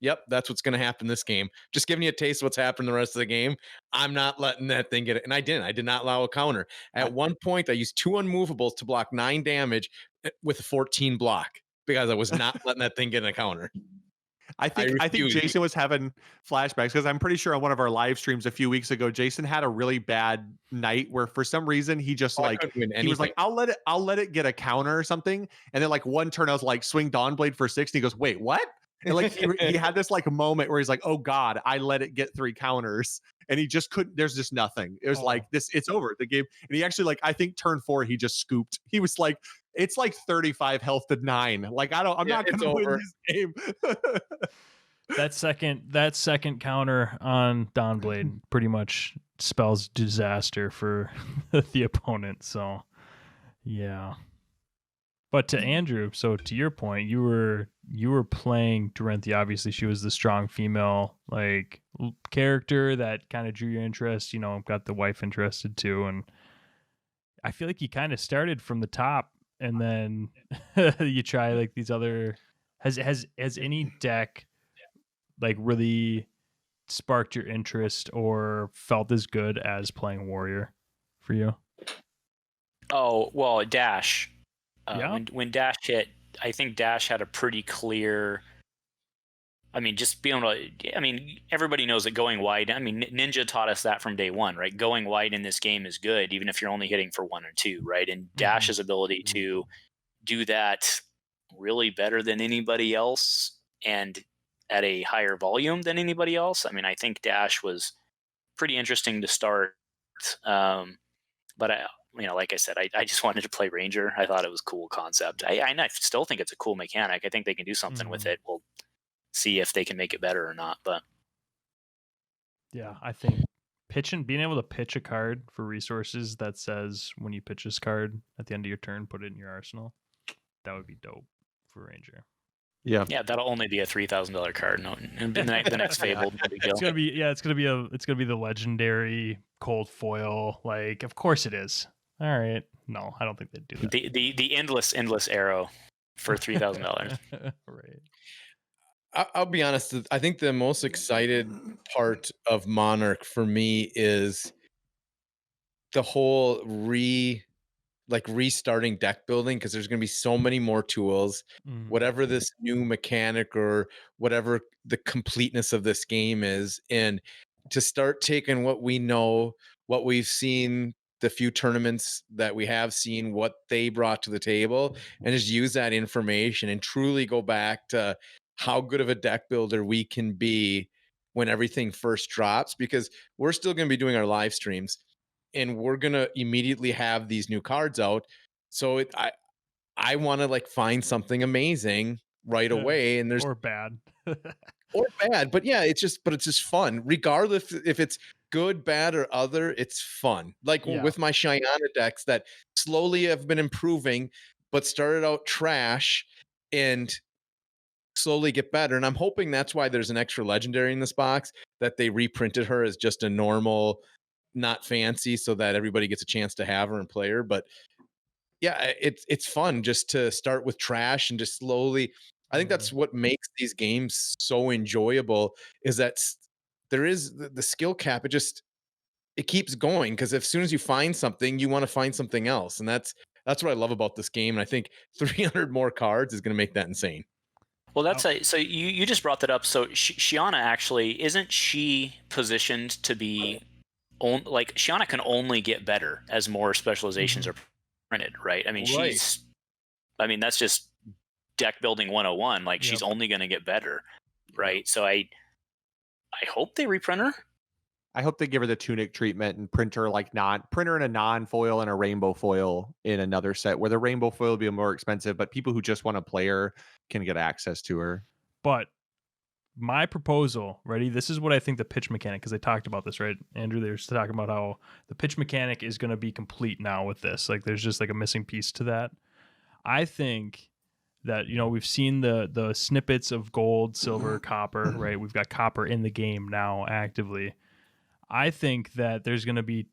Yep, that's what's going to happen this game. Just giving you a taste of what's happened the rest of the game. I'm not letting that thing get it. And I didn't. I did not allow a counter. At one point, I used 2 unmovables to block 9 damage with a 14 block because I was not letting that thing get in a counter. I think Jason was having flashbacks, because I'm pretty sure on one of our live streams a few weeks ago, Jason had a really bad night where for some reason he just he was like, I'll let it get a counter or something. And then like one turn I was like, swing Dawnblade for 6. And he goes, wait, what? And like he had this like moment where he's like, oh God, I let it get 3 counters. And he just couldn't, there's just nothing. It was like this, it's over the game. And he actually like, I think turn 4, he just scooped. He was like, it's like 35 health to 9. Like, I'm not gonna win this game. That second counter on Dawnblade pretty much spells disaster for the opponent. So yeah. But to Andrew, so to your point, you were playing Dorinthia. Obviously, she was the strong female like character that kind of drew your interest. You know, got the wife interested too, and I feel like you kind of started from the top, and then you try like these other. Has any deck like really sparked your interest or felt as good as playing Warrior for you? Oh well, Dash. Yeah. When Dash hit, I think Dash had a pretty clear. I mean, just being able to. I mean, everybody knows that going wide. I mean, Ninja taught us that from day one, right? Going wide in this game is good, even if you're only hitting for 1 or 2, right? And Dash's ability to do that really better than anybody else, and at a higher volume than anybody else. I mean, I think Dash was pretty interesting to start, but like I said, I just wanted to play Ranger. I thought it was a cool concept. I still think it's a cool mechanic. I think they can do something with it. We'll see if they can make it better or not. But yeah, I think being able to pitch a card for resources that says when you pitch this card at the end of your turn, put it in your arsenal. That would be dope for Ranger. Yeah, that'll only be a $3,000 card. No, the next Fable. It's gonna be the legendary cold foil. Like, of course it is. All right, no, I don't think they'd do that. The endless arrow for $3,000. Right. I'll be honest. I think the most excited part of Monarch for me is the whole restarting deck building, because there's going to be so many more tools. Whatever this new mechanic or whatever the completeness of this game is, and to start taking what we know, what we've seen, the few tournaments that we have seen, what they brought to the table, and just use that information and truly go back to how good of a deck builder we can be when everything first drops, because we're still going to be doing our live streams and we're going to immediately have these new cards out. So I want to like find something amazing right away, and there's or bad. But yeah, it's just fun, regardless if it's good, bad, or other. It's fun. Like with my Shyana decks that slowly have been improving, but started out trash and slowly get better. And I'm hoping that's why there's an extra legendary in this box, that they reprinted her as just a normal, not fancy, so that everybody gets a chance to have her and play her. But yeah, it's fun just to start with trash and just slowly. I think that's what makes these games so enjoyable, is that there is the skill cap. It keeps going, because as soon as you find something, you want to find something else. And that's what I love about this game. And I think 300 more cards is going to make that insane. Well, so you just brought that up. So Shyana actually, isn't she positioned to be like, Shyana can only get better as more specializations are printed, right? I mean, that's just deck building 101. Like, she's only going to get better, right? So I hope they reprint her. I hope they give her the tunic treatment and print her in a non-foil and a rainbow foil in another set, where the rainbow foil will be more expensive, but people who just want to play her can get access to her. But my proposal, ready? This is what I think the pitch mechanic, because I talked about this, right, Andrew? They're talking about how the pitch mechanic is going to be complete now with this. Like, there's just like a missing piece to that. I think that, we've seen the snippets of gold, silver, copper, right? We've got copper in the game now actively. I think that there's going to be,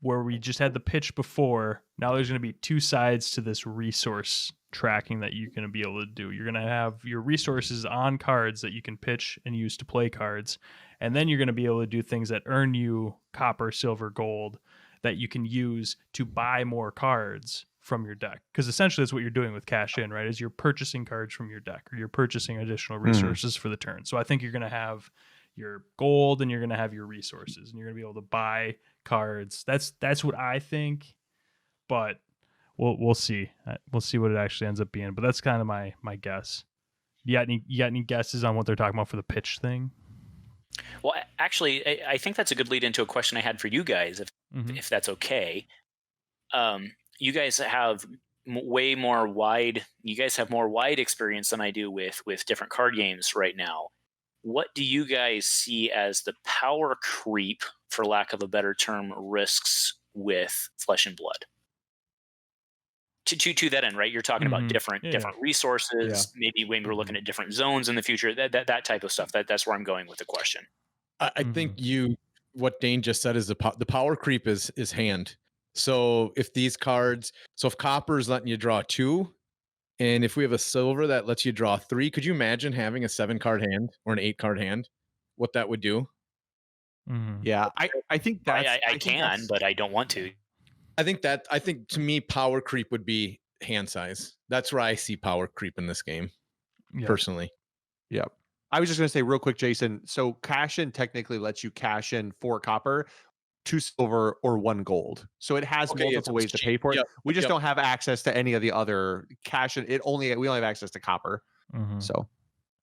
where we just had the pitch before, now there's going to be 2 sides to this resource tracking that you're going to be able to do. You're going to have your resources on cards that you can pitch and use to play cards. And then you're going to be able to do things that earn you copper, silver, gold that you can use to buy more cards from your deck. Because essentially that's what you're doing with cash in, right? Is you're purchasing cards from your deck, or you're purchasing additional resources for the turn. So I think you're going to have your gold and you're going to have your resources, and you're going to be able to buy cards. That's what I think, but we'll see. We'll see what it actually ends up being, but that's kind of my guess. You got any guesses on what they're talking about for the pitch thing? Well, actually, I think that's a good lead into a question I had for you guys, if that's okay. You guys have way more wide. You guys have more wide experience than I do with different card games right now. What do you guys see as the power creep, for lack of a better term, risks with Flesh and Blood? To that end, right? You're talking about different resources. Maybe when we're looking at different zones in the future, that type of stuff. That's where I'm going with the question. I think what Dane just said is the power creep is hand. So if these cards, if copper is letting you draw 2, and if we have a silver that lets you draw 3, could you imagine having a 7-card hand or an 8-card hand? What that would do? Yeah, I think that's I can, but I don't want to. I think to me, power creep would be hand size. That's where I see power creep in this game, personally. Yeah. I was just going to say real quick, Jason. So cash in technically lets you cash in 4 copper, 2 silver, or 1 gold. So it has multiple ways to pay for it. Yep. We just don't have access to any of the other cash. And we only have access to copper. So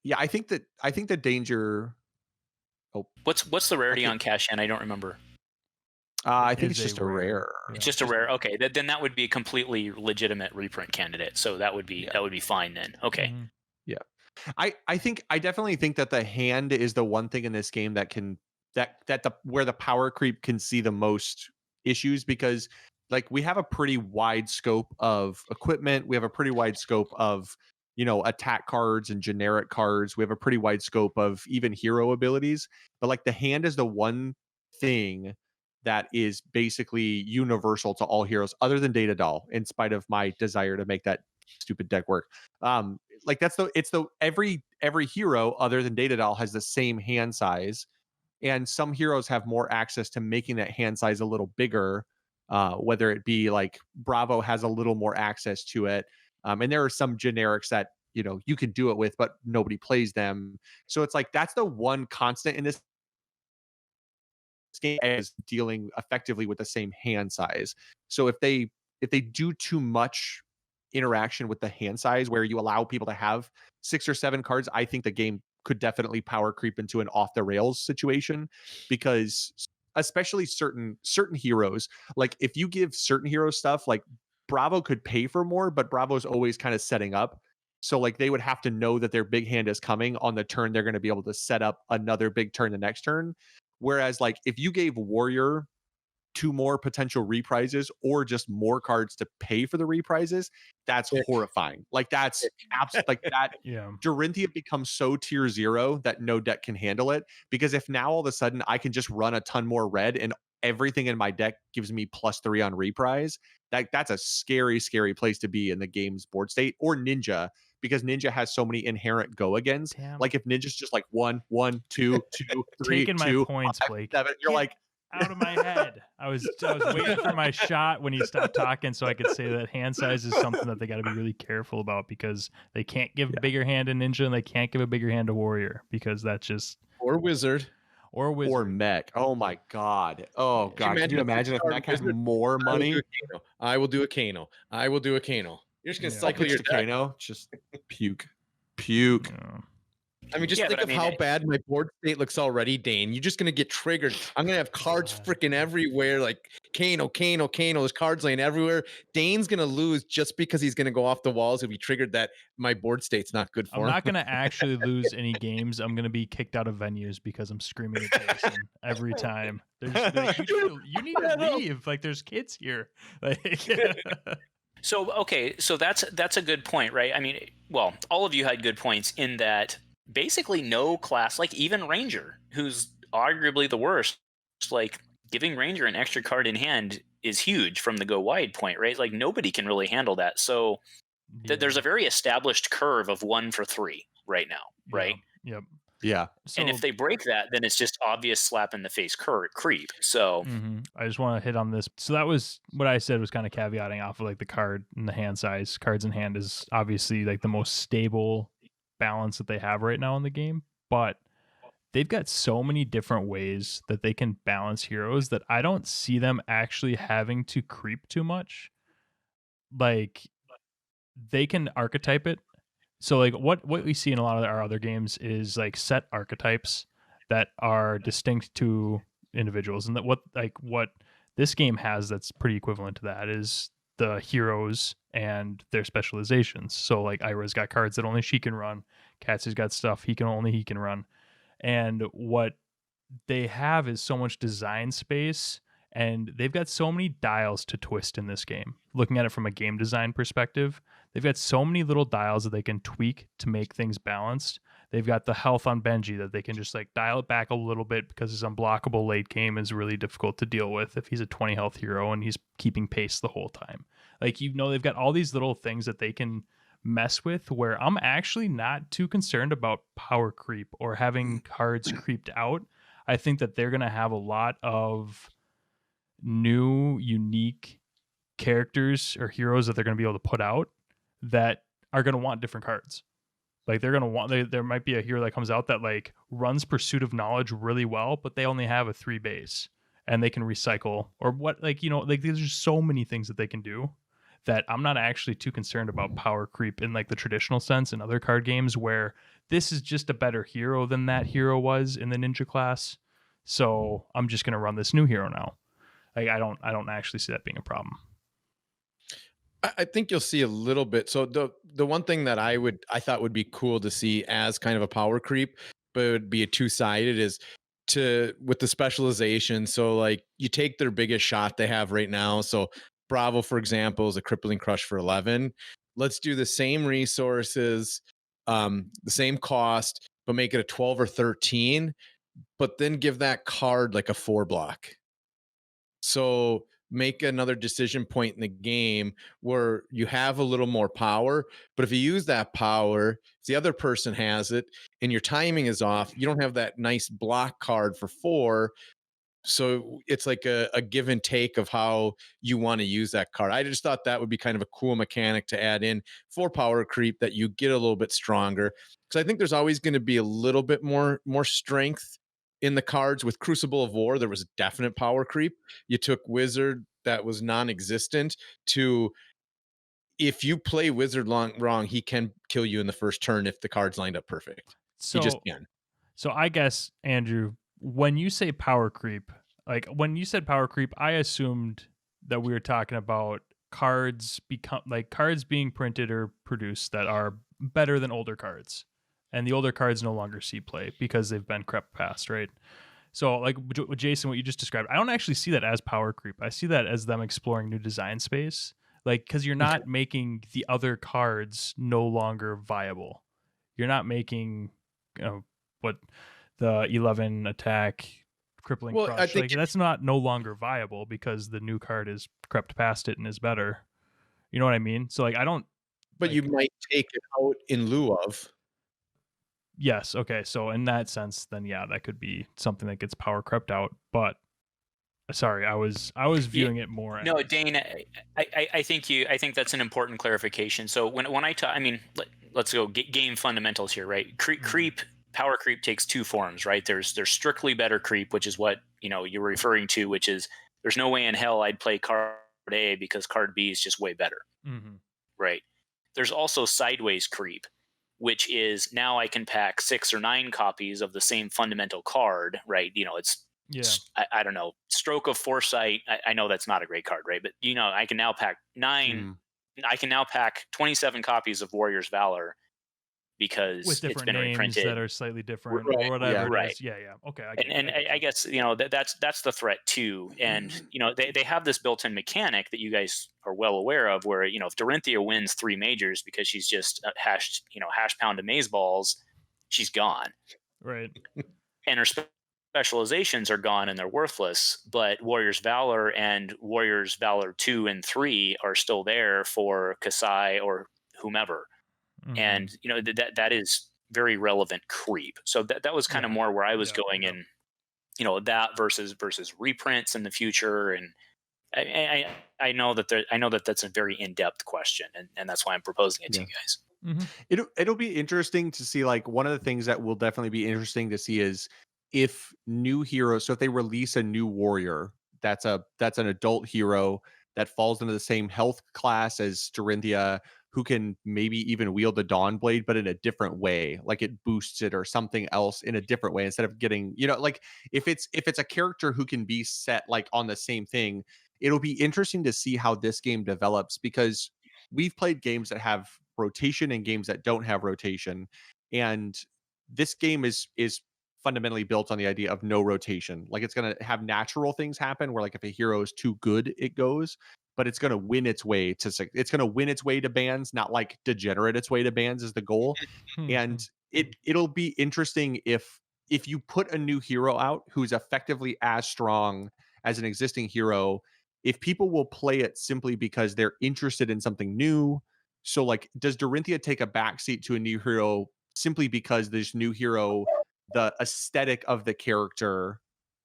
yeah, I think the danger. Oh, what's the rarity on cash in? I don't remember. I think it's just a rare. It's just a rare. Okay, then that would be a completely legitimate reprint candidate. So that would be fine then. Okay. Yeah, I definitely think that the hand is the one thing in this game that can where the power creep can see the most issues, because like we have a pretty wide scope of equipment, we have a pretty wide scope of attack cards and generic cards, we have a pretty wide scope of even hero abilities, but like the hand is the one thing that is basically universal to all heroes other than Data Doll, in spite of my desire to make that stupid deck work. Like every hero other than Data Doll has the same hand size, and some heroes have more access to making that hand size a little bigger, whether it be like Bravo has a little more access to it, and there are some generics that you can do it with, but nobody plays them. So it's like that's the one constant in this game, is dealing effectively with the same hand size. So if they do too much interaction with the hand size where you allow people to have 6 or 7 cards, I think the game could definitely power creep into an off the rails situation, because especially certain heroes, like if you give certain heroes stuff, like Bravo could pay for more, but Bravo's always kind of setting up. So like they would have to know that their big hand is coming on the turn they're going to be able to set up another big turn the next turn. Whereas like if you gave Warrior 2 more potential reprises or just more cards to pay for the reprises, that's horrifying. Like that's like that. Dorinthia becomes so tier 0 that no deck can handle it, because if now all of a sudden I can just run a ton more red and everything in my deck gives me +3 on reprise, that's a scary place to be in the game's board state. Or Ninja, because Ninja has so many inherent go agains. Like if Ninja's just like 1 1 2 2 3 taking 2 my points, 5, Blake. 7, you're like out of my head. I was waiting for my shot when you stopped talking so I could say that hand size is something that they got to be really careful about, because they can't give a bigger hand to Ninja and they can't give a bigger hand to Warrior, because that's just or Wizard or Mech. Oh my god. Oh god. Can you imagine if Mech has more money? I will do a Kano. You're just gonna cycle your deck. Kano. Just puke. I mean, just think of how bad my board state looks already, Dane. You're just going to get triggered. I'm going to have cards freaking everywhere, like Kano. There's cards laying everywhere. Dane's going to lose just because he's going to go off the walls if he triggered that. My board state's not good for him. I'm not going to actually lose any games. I'm going to be kicked out of venues because I'm screaming at Jason every time. They're just like, you need to leave. Like, there's kids here. Like, So that's a good point, right? I mean, well, all of you had good points in that. Basically no class, like even Ranger, who's arguably the worst, like giving Ranger an extra card in hand is huge from the go wide point, right? Like nobody can really handle that. So there's a very established curve of 1 for 3 right now, right? Yep. Yeah. So, and if they break that, then it's just obvious slap in the face creep. So I just want to hit on this. So that was what I said, was kind of caveating off of like the card and the hand size. Cards in hand is obviously like the most stable balance that they have right now in the game, but they've got so many different ways that they can balance heroes that I don't see them actually having to creep too much. Like they can archetype it So like what we see in a lot of our other games is like set archetypes that are distinct to individuals, and that what this game has that's pretty equivalent to that is the heroes and their specializations. So like Ira's got cards that only she can run, Katsu's got stuff he can run. And what they have is so much design space, and they've got so many dials to twist in this game. Looking at it from a game design perspective, they've got so many little dials that they can tweak to make things balanced. They've got the health on Benji that they can just like dial it back a little bit because his unblockable late game is really difficult to deal with if he's a 20 health hero and he's keeping pace the whole time. Like, you know, they've got all these little things that they can mess with, where I'm actually not too concerned about power creep or having cards creeped out. I think that they're going to have a lot of new, unique characters or heroes that they're going to be able to put out that are going to want different cards. Like, they're going to want, there might be a hero that comes out that like runs Pursuit of Knowledge really well, but they only have a 3 base and they can recycle or what, like, you know, like there's just so many things that they can do that I'm not actually too concerned about power creep in like the traditional sense in other card games, where this is just a better hero than that hero was in the ninja class. So I'm just going to run this new hero now. Like, I don't actually see that being a problem. I think you'll see a little bit. So the one thing that I thought would be cool to see as kind of a power creep, but it would be a two-sided, is with the specialization. So like you take their biggest shot they have right now. So Bravo, for example, is a crippling crush for 11. Let's do the same resources, the same cost, but make it a 12 or 13, but then give that card like a 4 block. So make another decision point in the game where you have a little more power, but if you use that power, if the other person has it and your timing is off, you don't have that nice block card for 4. So it's like a give and take of how you want to use that card. I just thought that would be kind of a cool mechanic to add in for power creep, that you get a little bit stronger. Because I think there's always going to be a little bit more strength in the cards. With Crucible of War, there was definite power creep. You took Wizard that was non-existent to, if you play Wizard wrong, he can kill you in the first turn if the card's lined up perfect. So, he just can. So I guess, Andrew, when you say power creep, like when you said power creep, I assumed that we were talking about cards being printed or produced that are better than older cards, and the older cards no longer see play because they've been crept past, right? So like Jason, what you just described, I don't actually see that as power creep. I see that as them exploring new design space, like, because you're not making the other cards no longer viable. You're not making, you know, what the 11 attack crippling crush, I think, like, that's not no longer viable because the new card is crept past it and is better. You know what I mean? So like, I don't. But you might take it out in lieu of. Yes. Okay. So in that sense, then yeah, that could be something that gets power crept out. But sorry, I was viewing it more. No, Dane, I think that's an important clarification. So when I talk, I mean, let's go game fundamentals here, right? Creep. Power creep takes 2 forms, right? There's strictly better creep, which is what, you know, you're referring to, which is there's no way in hell I'd play card A because card B is just way better, right? There's also sideways creep, which is now I can pack 6 or 9 copies of the same fundamental card, right? You know, it's I don't know, Stroke of Foresight. I know that's not a great card, right? But you know, I can now pack 9. I can now pack 27 copies of Warrior's Valor, because with different it's been names reprinted that are slightly different, right, or whatever. Yeah, it is. Yeah. Okay. I guess, you know, that's the threat too. And you know, they have this built-in mechanic that you guys are well aware of, where, you know, if Dorinthia wins 3 majors because she's just hash pound amazeballs, she's gone. Right. And her specializations are gone and they're worthless. But Warrior's Valor and Warrior's Valor 2 and 3 are still there for Kasai or whomever. And you know, that is very relevant creep. So that was kind of more where I was going in, you know, that versus reprints in the future. And I know that that's a very in-depth question, and that's why I'm proposing it to you guys. It'll be interesting to see. Like, one of the things that will definitely be interesting to see is if new heroes. So if they release a new warrior that's an adult hero that falls into the same health class as Dorinthia, who can maybe even wield the Dawn Blade, but in a different way, like it boosts it or something else in a different way instead of getting, like if it's a character who can be set like on the same thing, it'll be interesting to see how this game develops, because we've played games that have rotation and games that don't have rotation, and this game is fundamentally built on the idea of no rotation. Like it's going to have natural things happen where like if a hero is too good, it goes, but it's going to win its way to bans, not like degenerate its way to bans is the goal. And it'll be interesting if you put a new hero out who's effectively as strong as an existing hero, if people will play it simply because they're interested in something new. So like, does Dorinthia take a backseat to a new hero simply because this new hero, the aesthetic of the character,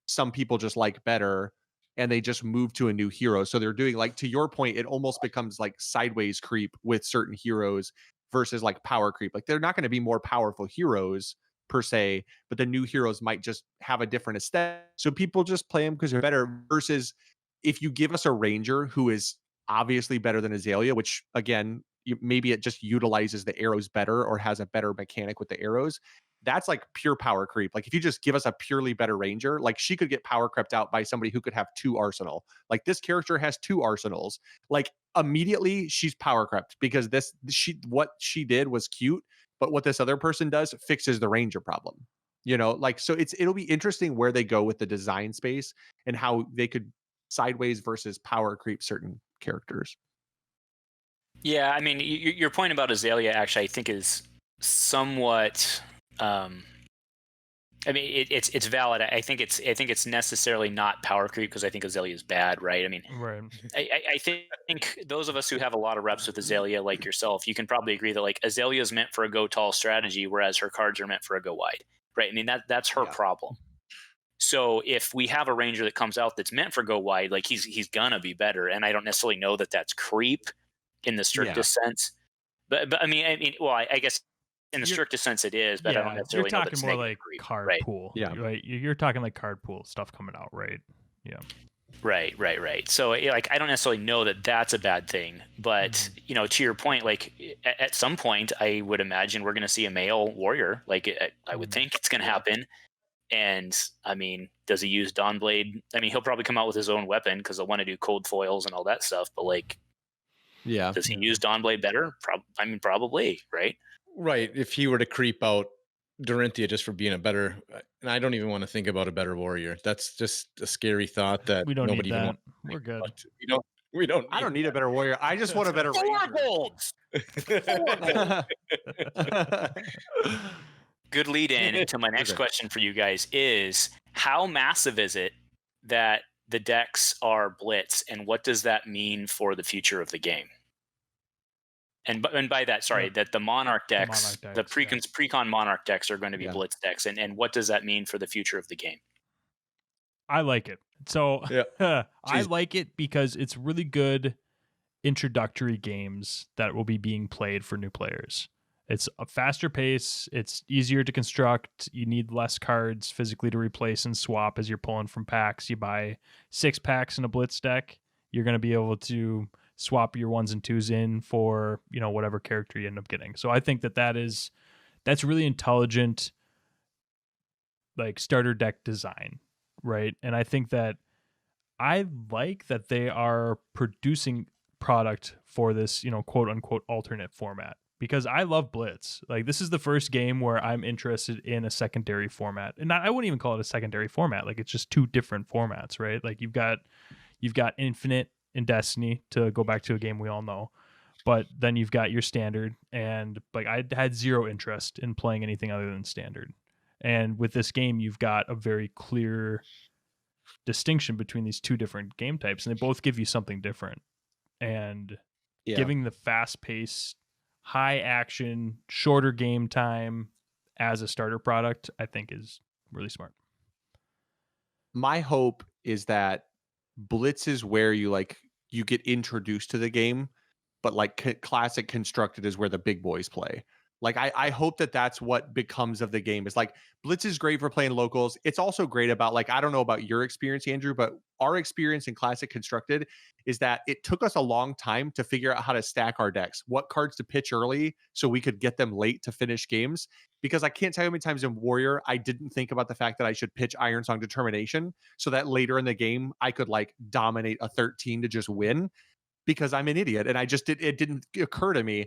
some people just like better, and they just move to a new hero? So they're doing, like, to your point, it almost becomes like sideways creep with certain heroes versus like power creep. Like they're not going to be more powerful heroes per se, but the new heroes might just have a different aesthetic. So people just play them because they're better, versus if you give us a ranger who is obviously better than Azalea, which again, maybe it just utilizes the arrows better or has a better mechanic with the arrows. That's like pure power creep. Like if you just give us a purely better ranger, like she could get power crept out by somebody who could have 2 arsenal. Like this character has 2 arsenals. Like immediately she's power crept because what she did was cute, but what this other person does fixes the ranger problem. Like, so it'll be interesting where they go with the design space and how they could sideways versus power creep certain characters. Yeah, I mean, your point about Azalea actually, I think, is somewhat. I mean, it's valid. I think it's necessarily not power creep because I think Azalea is bad, right? I mean, right. I think those of us who have a lot of reps with Azalea, like yourself, you can probably agree that like Azalea is meant for a go tall strategy, whereas her cards are meant for a go wide, right? I mean, that's her problem. So if we have a ranger that comes out that's meant for go wide, like he's gonna be better, and I don't necessarily know that that's creep in the strictest sense, but I mean, well, I guess in the strictest sense it is, but I don't necessarily know that it's more like creep, card right? pool, Yeah, right. You're talking like card pool stuff coming out, right? Yeah, right. So like, I don't necessarily know that that's a bad thing, but to your point, like at some point, I would imagine we're going to see a male warrior. Like I would think it's going to happen. And I mean, does he use Dawnblade? I mean, he'll probably come out with his own weapon because he'll want to do cold foils and all that stuff. But like, does he use Dawnblade better? I mean, probably, right? Right. If he were to creep out Dorinthia just for being a better, and I don't even want to think about a better warrior. That's just a scary thought that we don't nobody need even that. wants. We're good. We don't. I don't need a better warrior. I just want a better ranger. Good lead in to my next question for you guys is, how massive is it that the decks are blitz, and what does that mean for the future of the game? And by that, sorry, that the Monarch decks, the precon Monarch decks are going to be blitz decks, and what does that mean for the future of the game? I like it. So I like it because it's really good introductory games that will be being played for new players. It's a faster pace. It's easier to construct. You need less cards physically to replace and swap as you're pulling from packs. You buy 6 packs in a blitz deck, you're going to be able to swap your 1s and 2s in for, whatever character you end up getting. So I think that's really intelligent, like starter deck design, right? And I think that I like that they are producing product for this, quote unquote alternate format, because I love blitz. Like this is the first game where I'm interested in a secondary format, and I wouldn't even call it a secondary format. Like it's just 2 different formats, right? Like you've got Infinite in Destiny, to go back to a game we all know, but then you've got your standard, and like I had 0 interest in playing anything other than standard. And with this game, you've got a very clear distinction between these 2 different game types, and they both give you something different. And giving the fast-paced, high-action, shorter game time as a starter product, I think is really smart. My hope is that blitz is where you get introduced to the game, but like classic constructed is where the big boys play. Like I hope that that's what becomes of the game. Is like Blitz is great for playing locals. It's also great about like, I don't know about your experience, Andrew, but our experience in Classic Constructed is that it took us a long time to figure out how to stack our decks, what cards to pitch early so we could get them late to finish games. Because I can't tell you how many times in Warrior I didn't think about the fact that I should pitch Iron Song Determination so that later in the game I could like dominate a 13 to just win, because I'm an idiot and it didn't occur to me.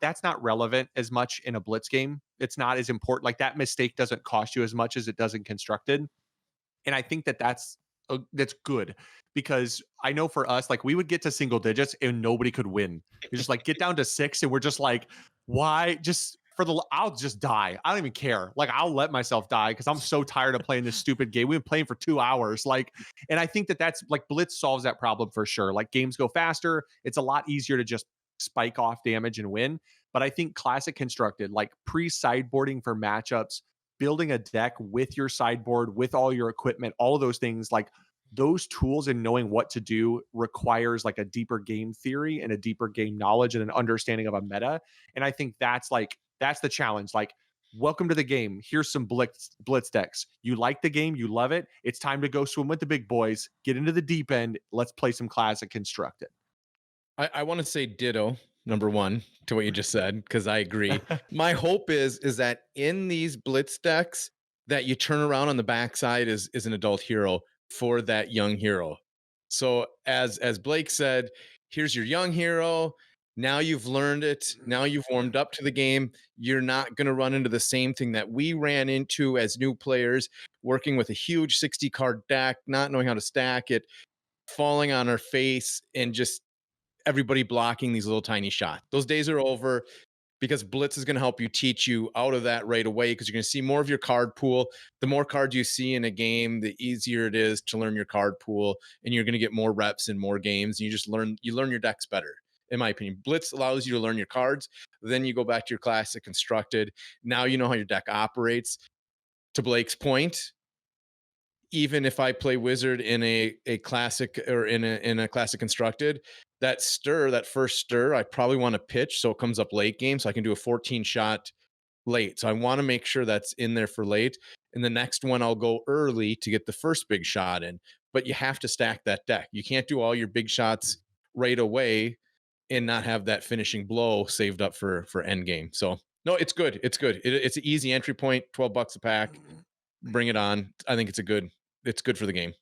That's not relevant as much in a Blitz game. It's not as important. Like that mistake doesn't cost you as much as it does in Constructed. And I think that's good, because I know for us, like we would get to single digits and nobody could win. You just like get down to 6 and we're just like, why? Just I'll just die. I don't even care. Like I'll let myself die because I'm so tired of playing this stupid game. We've been playing for 2 hours. Like, and I think that's like Blitz solves that problem for sure. Like games go faster. It's a lot easier to just spike off damage and win. But I think Classic Constructed, like pre-sideboarding for matchups, building a deck with your sideboard, with all your equipment, all of those things, like those tools and knowing what to do requires like a deeper game theory and a deeper game knowledge and an understanding of a meta. And I think that's the challenge. Like, welcome to the game. Here's some blitz decks. You like the game, you love it. It's time to go swim with the big boys, get into the deep end. Let's play some Classic Constructed. I want to say ditto, number one, to what you just said, because I agree. My hope is that in these blitz decks that you turn around on the backside is an adult hero for that young hero. So as Blake said, here's your young hero. Now you've learned it. Now you've warmed up to the game. You're not going to run into the same thing that we ran into as new players, working with a huge 60 card deck, not knowing how to stack it, falling on our face, and just everybody blocking these little tiny shots. Those days are over, because Blitz is going to help you teach you out of that right away, because you're going to see more of your card pool. The more cards you see in a game, the easier it is to learn your card pool, and you're going to get more reps in more games. And you learn your decks better, in my opinion. Blitz allows you to learn your cards. Then you go back to your Classic Constructed. Now you know how your deck operates. To Blake's point, even if I play Wizard in a Classic or in a Classic Constructed, that first stir, I probably want to pitch so it comes up late game, so I can do a 14 shot late. So I want to make sure that's in there for late. And the next one I'll go early to get the first big shot in. But you have to stack that deck. You can't do all your big shots right away and not have that finishing blow saved up for end game. So no, it's good. It's good. It's an easy entry point, $12 a pack. Bring it on. I think it's good for the game.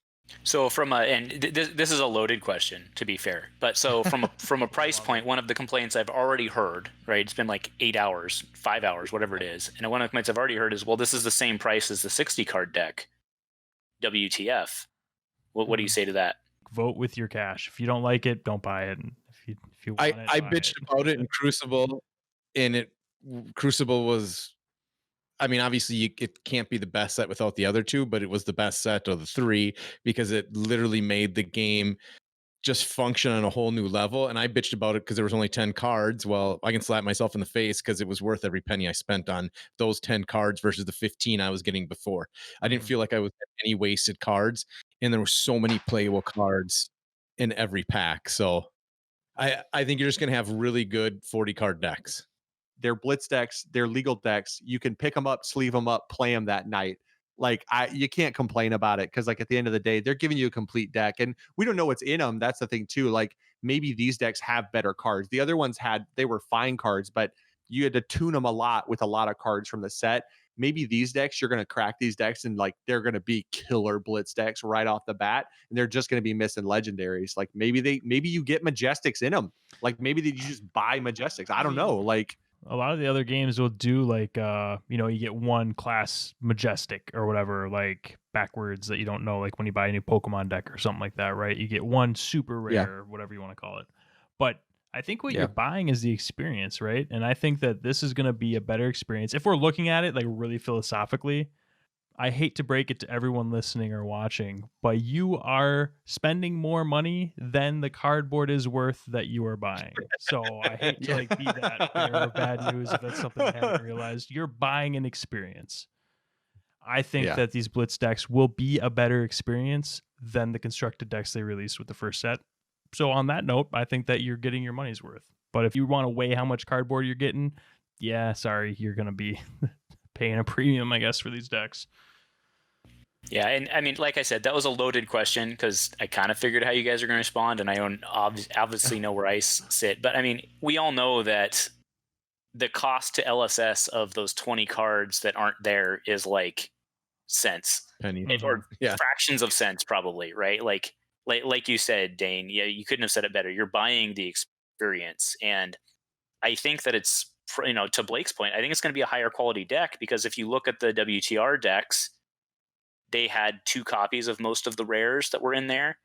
So this is a loaded question, to be fair, but so from a price point, one of the complaints I've already heard, right? It's been like 8 hours, 5 hours, whatever it is, and one of the complaints I've already heard is, well, this is the same price as the 60 card deck. WTF? What do you say to that? Vote with your cash. If you don't like it, don't buy it. And if you want I bitched about it in Crucible, and Crucible was, I mean, obviously it can't be the best set without the other two, but it was the best set of the three because it literally made the game just function on a whole new level. And I bitched about it because there was only 10 cards. Well, I can slap myself in the face because it was worth every penny I spent on those 10 cards versus the 15 I was getting before. I didn't feel like I was getting any wasted cards, and there were so many playable cards in every pack. So I think you're just going to have really good 40 card decks. They're blitz decks, they're legal decks. You can pick them up, sleeve them up, play them that night. Like you can't complain about it, because like at the end of the day, they're giving you a complete deck, and we don't know what's in them. That's the thing too. Like maybe these decks have better cards. The other ones they were fine cards, but you had to tune them a lot with a lot of cards from the set. Maybe these decks, you're going to crack these decks and like they're going to be killer blitz decks right off the bat, and they're just going to be missing legendaries. Like maybe you get Majestics in them. Like maybe you just buy Majestics. I don't know. Like a lot of the other games will do like you get one class Majestic or whatever, like backwards, that you don't know, like when you buy a new Pokemon deck or something like that, right? You get one super rare, whatever you want to call it. But I think what you're buying is the experience, right? And I think that this is going to be a better experience if we're looking at it like really philosophically. I hate to break it to everyone listening or watching, but you are spending more money than the cardboard is worth that you are buying. So I hate to like be that bearer of bad news if that's something I haven't realized. You're buying an experience. I think that these blitz decks will be a better experience than the constructed decks they released with the first set. So on that note, I think that you're getting your money's worth. But if you want to weigh how much cardboard you're getting, yeah, sorry, you're gonna be paying a premium, I guess, for these decks. Yeah, and I mean, like I said, that was a loaded question because I kind of figured how you guys are going to respond, and I don't obviously know where I sit. But I mean, we all know that the cost to LSS of those 20 cards that aren't there is like cents, Penny. or Yeah. fractions of cents, probably, right? Like you said, Dane. Yeah, you couldn't have said it better. You're buying the experience, and I think that it's, to Blake's point, I think it's going to be a higher quality deck because if you look at the WTR decks, they had 2 copies of most of the rares that were in there.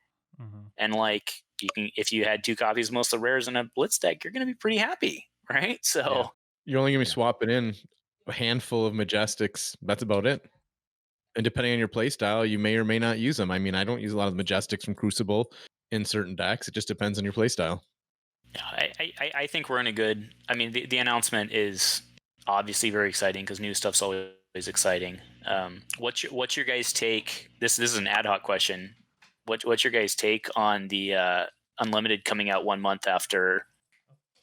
Mm-hmm. And like, if you had 2 copies of most of the rares in a Blitz deck, you're going to be pretty happy, right? So you're only going to be swapping in a handful of Majestics. That's about it. And depending on your play style, you may or may not use them. I mean, I don't use a lot of Majestics from Crucible in certain decks. It just depends on your play style. Yeah, I think we're in a good. I mean, the announcement is obviously very exciting because new stuff's always exciting. What's your guys' take? This is an ad hoc question. What's your guys' take on the Unlimited coming out 1 month after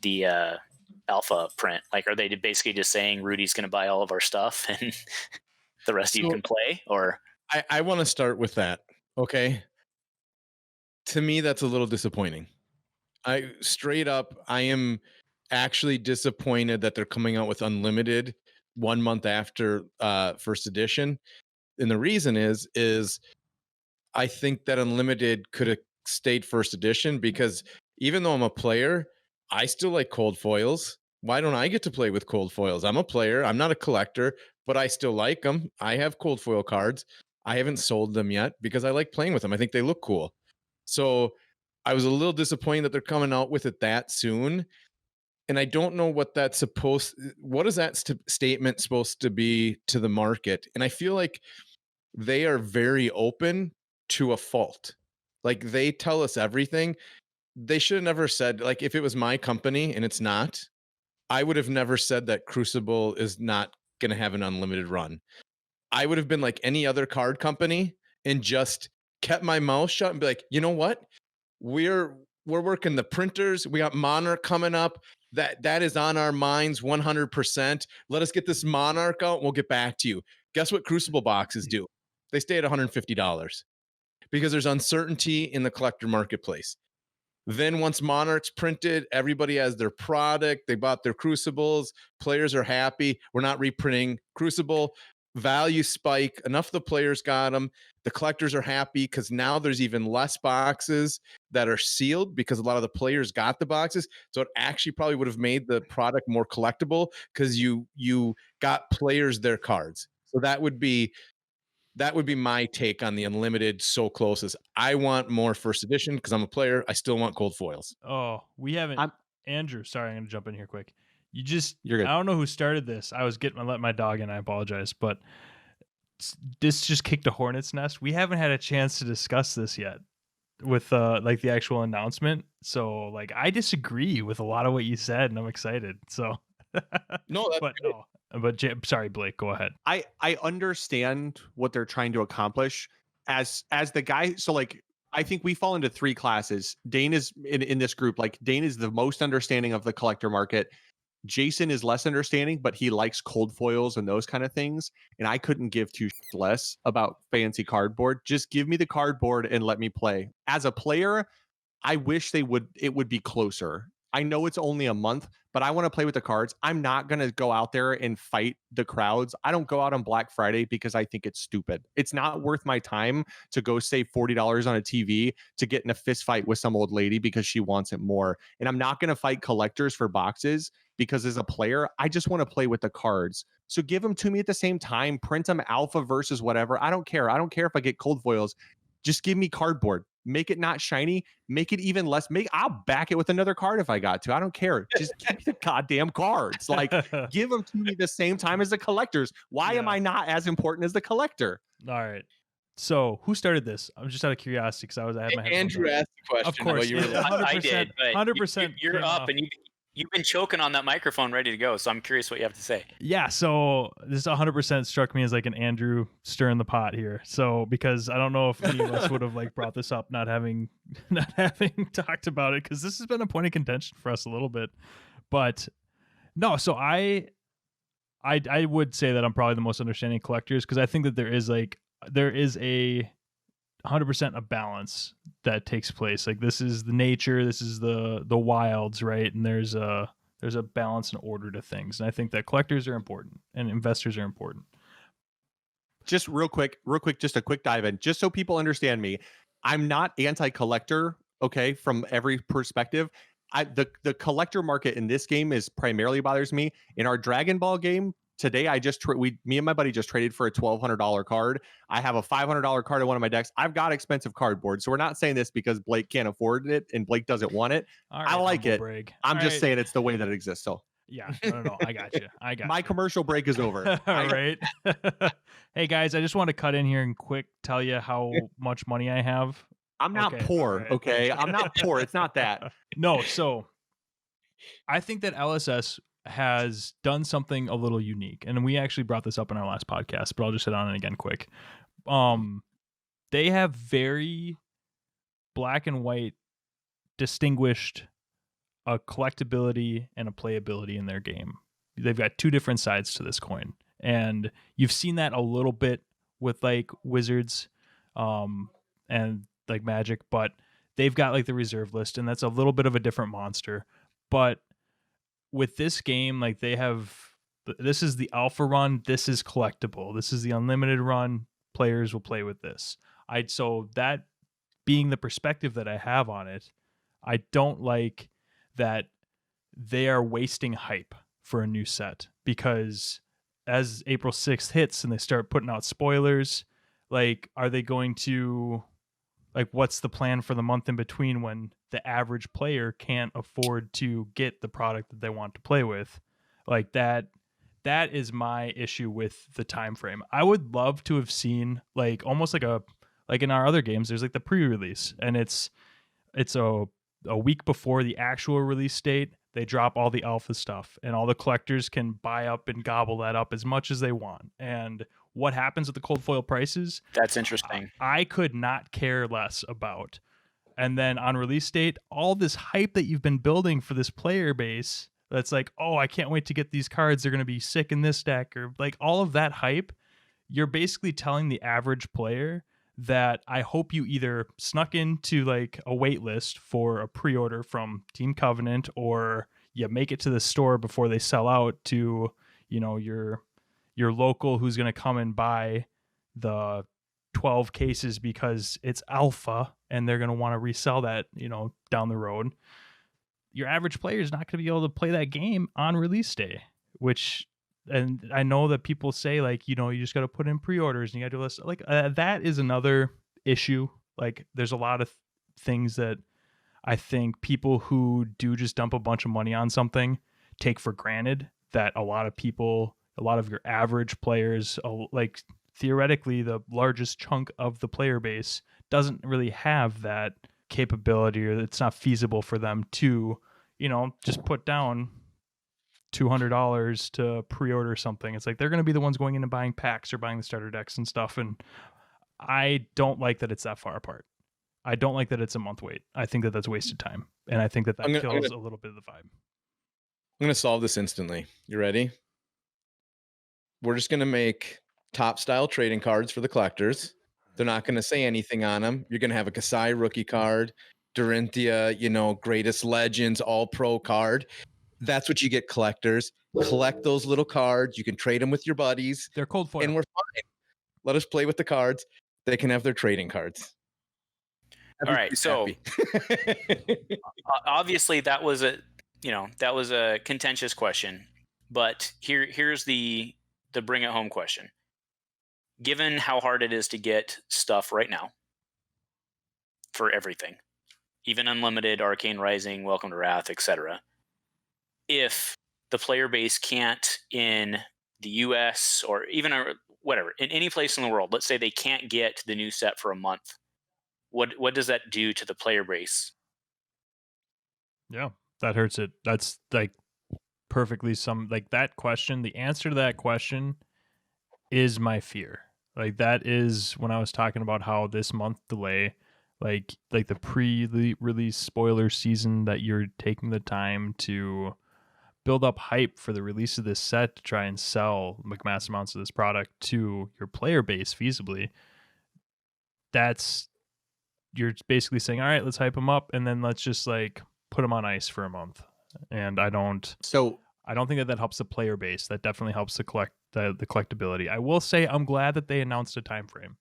the alpha print? Like, are they basically just saying Rudy's going to buy all of our stuff and the rest of you can play? Or I want to start with that. Okay. To me, that's a little disappointing. I am actually disappointed that they're coming out with Unlimited 1 month after first edition. And the reason is I think that Unlimited could have stayed first edition because even though I'm a player, I still like cold foils. Why don't I get to play with cold foils? I'm a player. I'm not a collector, but I still like them. I have cold foil cards. I haven't sold them yet because I like playing with them. I think they look cool. So I was a little disappointed that they're coming out with it that soon. And I don't know what what is that statement supposed to be to the market? And I feel like they are very open to a fault. Like they tell us everything. They should have never said, like, if it was my company and it's not, I would have never said that Crucible is not going to have an unlimited run. I would have been like any other card company and just kept my mouth shut and be like, you know what? We're working the printers. We got Monarch coming up. That is on our minds 100%. Let us get this Monarch out and we'll get back to you. Guess what Crucible boxes do? They stay at $150 because there's uncertainty in the collector marketplace. Then once Monarch's printed, everybody has their product. They bought their Crucibles. Players are happy. We're not reprinting Crucible. Value spike. Enough of the players got them. The collectors are happy because now there's even less boxes that are sealed because a lot of the players got the boxes. So it actually probably would have made the product more collectible because you got players their cards. So that would be my take on the Unlimited so closest. I want more first edition because I'm a player. I still want cold foils. Oh, we haven't. Andrew, sorry, I'm going to jump in here quick. You're good. I don't know who started this. I let my dog in. I apologize, but this just kicked a hornet's nest. We haven't had a chance to discuss this yet with like the actual announcement. So like, I disagree with a lot of what you said, and I'm excited. So no, sorry, Blake, go ahead. I understand what they're trying to accomplish as the guy. So like, I think we fall into 3 classes. Dane is in this group. Like Dane is the most understanding of the collector market. Jason is less understanding, but he likes cold foils and those kind of things. And I couldn't give 2 less about fancy cardboard. Just give me the cardboard and let me play. As a player, I wish it would be closer. I know it's only a month, but I want to play with the cards. I'm not going to go out there and fight the crowds. I don't go out on Black Friday because I think it's stupid. It's not worth my time to go save $40 on a TV to get in a fist fight with some old lady because she wants it more. And I'm not going to fight collectors for boxes because as a player, I just want to play with the cards. So give them to me at the same time, print them alpha versus whatever. I don't care. I don't care if I get cold foils. Just give me cardboard. Make it not shiny. Make it even less. I'll back it with another card if I got to. I don't care. Just give me the goddamn cards. Like, give them to me the same time as the collectors. Why am I not as important as the collector? All right. So who started this? I'm just out of curiosity because I had my head. Andrew asked the question. Of course, you were like, I did. 100%. You're up, and you've been choking on that microphone, ready to go. So I'm curious what you have to say. Yeah. So this 100% struck me as like an Andrew stirring the pot here. So because I don't know if any of us would have like brought this up, not having talked about it, because this has been a point of contention for us a little bit. But no. So I I would say that I'm probably the most understanding collectors, because I think that there is a 100% a balance that takes place. Like, this is the nature, this is the wilds, right? And there's a balance and order to things. And I think that collectors are important and investors are important. Just real quick, just a quick dive in, just so people understand me. I'm not anti-collector, okay, from every perspective. The collector market in this game is primarily bothers me. In our Dragon Ball game today, me and my buddy just traded for a $1,200 card. I have a $500 card in one of my decks. I've got expensive cardboard, so we're not saying this because Blake can't afford it and Blake doesn't want it. All right, I like it. Brag. I'm All just right. saying it's the way that it exists. So yeah, no, I got you. My commercial break is over. All right. Hey guys, I just want to cut in here and quick tell you how much money I have. I'm not poor, right. okay? I'm not poor. It's not that. No, so I think that LSS has done something a little unique, and we actually brought this up in our last podcast, but I'll just hit on it again quick. They have very black and white distinguished a collectability and a playability in their game. They've got two different sides to this coin, and you've seen that a little bit with like Wizards and like Magic, but they've got like the reserve list, and that's a little bit of a different monster. But with this game, like, this is the alpha run, this is collectible, this is the unlimited run, players will play with this. So that being the perspective that I have on it, I don't like that they are wasting hype for a new set, because as April 6th hits and they start putting out spoilers, like, are they going to, like, what's the plan for the month in between when the average player can't afford to get the product that they want to play with? Like, that is my issue with the time frame. I would love to have seen, like, almost like in our other games, there's like the pre-release, and it's a week before the actual release date, they drop all the alpha stuff, and all the collectors can buy up and gobble that up as much as they want. And what happens with the cold foil prices? That's interesting. I could not care less about. And then on release date, all this hype that you've been building for this player base, that's like, oh, I can't wait to get these cards, they're going to be sick in this deck, or like all of that hype, you're basically telling the average player that I hope you either snuck into like a wait list for a pre-order from Team Covenant, or you make it to the store before they sell out to, you know, your local who's going to come and buy the 12 cases because it's alpha and they're going to want to resell that, you know, down the road. Your average player is not going to be able to play that game on release day, and I know that people say, like, you know, you just got to put in pre-orders and you got to do this. Like, that is another issue. Like, there's a lot of things that I think people who do just dump a bunch of money on something take for granted, that a lot of your average players, like, theoretically the largest chunk of the player base, doesn't really have that capability, or it's not feasible for them to, you know, just put down $200 to pre-order something. It's like they're going to be the ones going in and buying packs or buying the starter decks and stuff. And I don't like that it's that far apart. I don't like that it's a month wait. I think that that's wasted time. And I think that kills a little bit of the vibe. I'm going to solve this instantly. You ready? We're just going to make top style trading cards for the collectors. They're not going to say anything on them. You're going to have a Kasai rookie card, Dorinthia, you know, greatest legends, all pro card. That's what you get, collectors. Collect those little cards. You can trade them with your buddies. They're cold foil. And we're fine. Let us play with the cards. They can have their trading cards. All right. So obviously that was a contentious question, but here's the bring it home question. Given how hard it is to get stuff right now for everything, even Unlimited, Arcane Rising, Welcome to Wrath, etc., if the player base can't, in the US or even whatever, in any place in the world, let's say they can't get the new set for a month, what does that do to the player base? Yeah, that hurts it. That's like perfectly that question. The answer to that question is my fear. Like, that is when I was talking about how this month delay, like the pre-release spoiler season, that you're taking the time to build up hype for the release of this set to try and sell like mass amounts of this product to your player base feasibly, you're basically saying, all right, let's hype them up and then let's just like put them on ice for a month. And I don't think that helps the player base. That definitely helps the collectability. I will say I'm glad that they announced a time frame.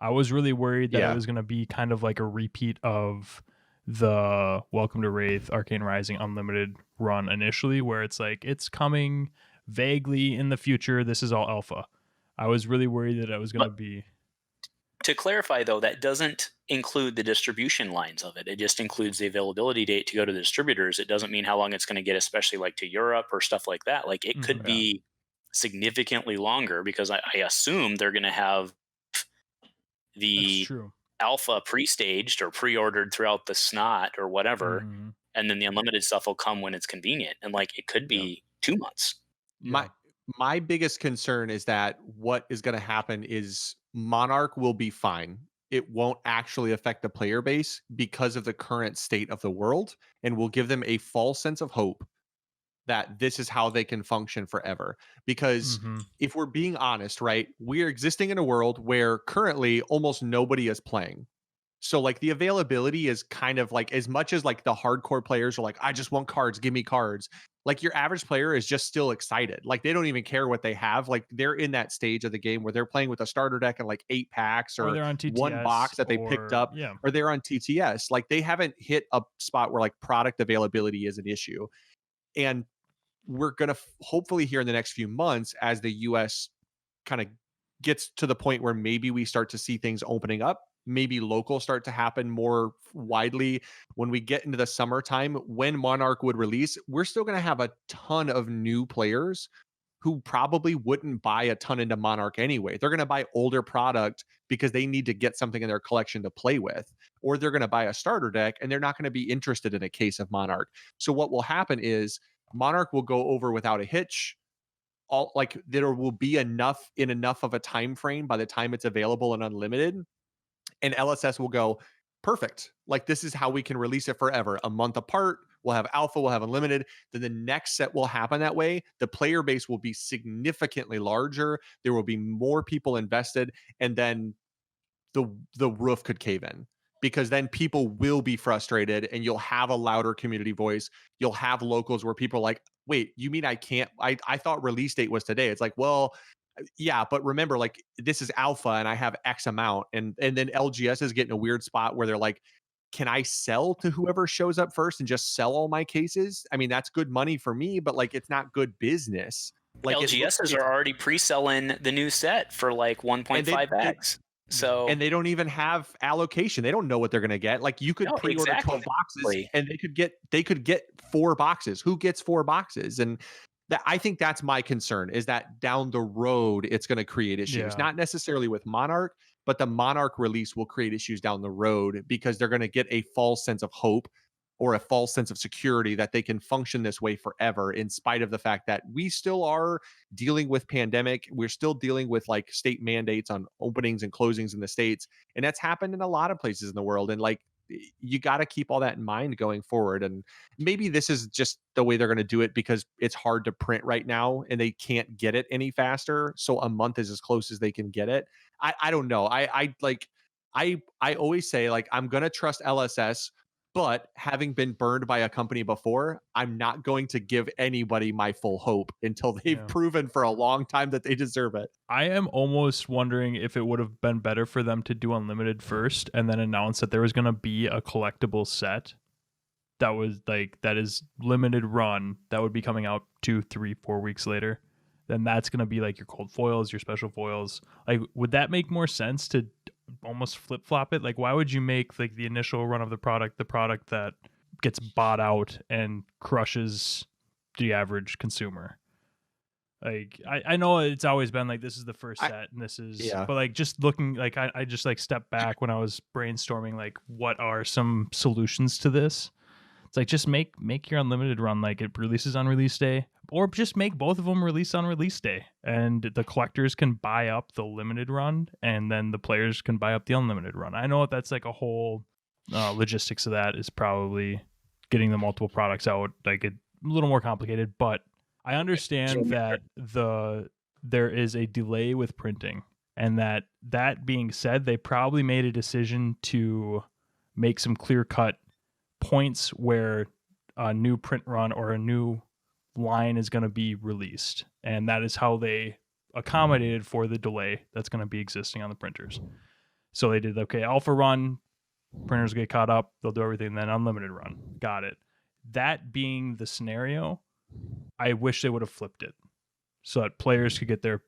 I was really worried that it was going to be kind of like a repeat of the Welcome to Wraith Arcane Rising Unlimited run initially, where it's like it's coming vaguely in the future. This is all alpha. I was really worried that it was going to be. To clarify, though, that doesn't include the distribution lines of it. It just includes the availability date to go to the distributors. It doesn't mean how long it's going to get, especially like to Europe or stuff like that. Like it could be significantly longer, because I assume they're going to have the alpha pre-staged or pre-ordered throughout the snot or whatever, and then the unlimited stuff will come when it's convenient. And like it could be 2 months. My biggest concern is that what is going to happen is Monarch will be fine. It won't actually affect the player base because of the current state of the world, and will give them a false sense of hope that this is how they can function forever. Because if we're being honest, right, we're existing in a world where currently almost nobody is playing. So like the availability is kind of like, as much as like the hardcore players are like, I just want cards, give me cards. Like your average player is just still excited. Like they don't even care what they have. Like they're in that stage of the game where they're playing with a starter deck and like 8 packs or they're on TTS, one box that they picked up, or they're on TTS. Like they haven't hit a spot where like product availability is an issue. And we're going to hopefully here in the next few months, as the US kind of gets to the point where maybe we start to see things opening up, maybe local start to happen more widely. When we get into the summertime, when Monarch would release, we're still going to have a ton of new players who probably wouldn't buy a ton into Monarch anyway. They're going to buy older product because they need to get something in their collection to play with, or they're going to buy a starter deck and they're not going to be interested in a case of Monarch. So what will happen is Monarch will go over without a hitch. Like there will be enough of a time frame by the time it's available and unlimited, and LSS will go, perfect. Like this is how we can release it forever. A month apart, we'll have alpha, we'll have unlimited. Then the next set will happen that way. The player base will be significantly larger. There will be more people invested, and then the roof could cave in, because then people will be frustrated and you'll have a louder community voice. You'll have locals where people are like, wait, you mean I can't? I thought release date was today. It's like, well, yeah, but remember, like this is alpha and I have X amount. And then LGS is getting a weird spot where they're like, can I sell to whoever shows up first and just sell all my cases? I mean, that's good money for me, but like it's not good business. Like LGSs are already pre-selling the new set for like 1.5x. So, and they don't even have allocation. They don't know what they're going to get. Like you could pre-order 12 boxes and they could get 4 boxes. Who gets 4 boxes? And I think that's my concern, is that down the road it's going to create issues. Not necessarily with Monarch, but the Monarch release will create issues down the road, because they're going to get a false sense of hope or a false sense of security that they can function this way forever, in spite of the fact that we still are dealing with pandemic. We're still dealing with like state mandates on openings and closings in the states. And that's happened in a lot of places in the world. And like, you got to keep all that in mind going forward. And maybe this is just the way they're going to do it because it's hard to print right now and they can't get it any faster. So a month is as close as they can get it. I don't know. I always say, like, I'm going to trust LSS, but having been burned by a company before, I'm not going to give anybody my full hope until they've proven for a long time that they deserve it. I am almost wondering if it would have been better for them to do unlimited first and then announce that there was going to be a collectible set that was like, that is limited run, that would be coming out 2, 3, 4 weeks later. Then that's going to be like your cold foils, your special foils. Like, would that make more sense to almost flip-flop it? Like, why would you make like the initial run of the product that gets bought out and crushes the average consumer? Like, I know it's always been like, this is the first set and this is, but like just looking, like I just like stepped back when I was brainstorming, like what are some solutions to this? It's like, just make your unlimited run like it releases on release day, or just make both of them release on release day, and the collectors can buy up the limited run and then the players can buy up the unlimited run. I know that's like a whole logistics of that is probably getting the multiple products out. Like little more complicated, but I understand that there is a delay with printing, and that being said, they probably made a decision to make some clear-cut points where a new print run or a new line is going to be released, and that is how they accommodated for the delay that's going to be existing on the printers. So they did, okay, alpha run, printers get caught up, they'll do everything, then unlimited run. Got it. That being the scenario, I wish they would have flipped it so that players could get their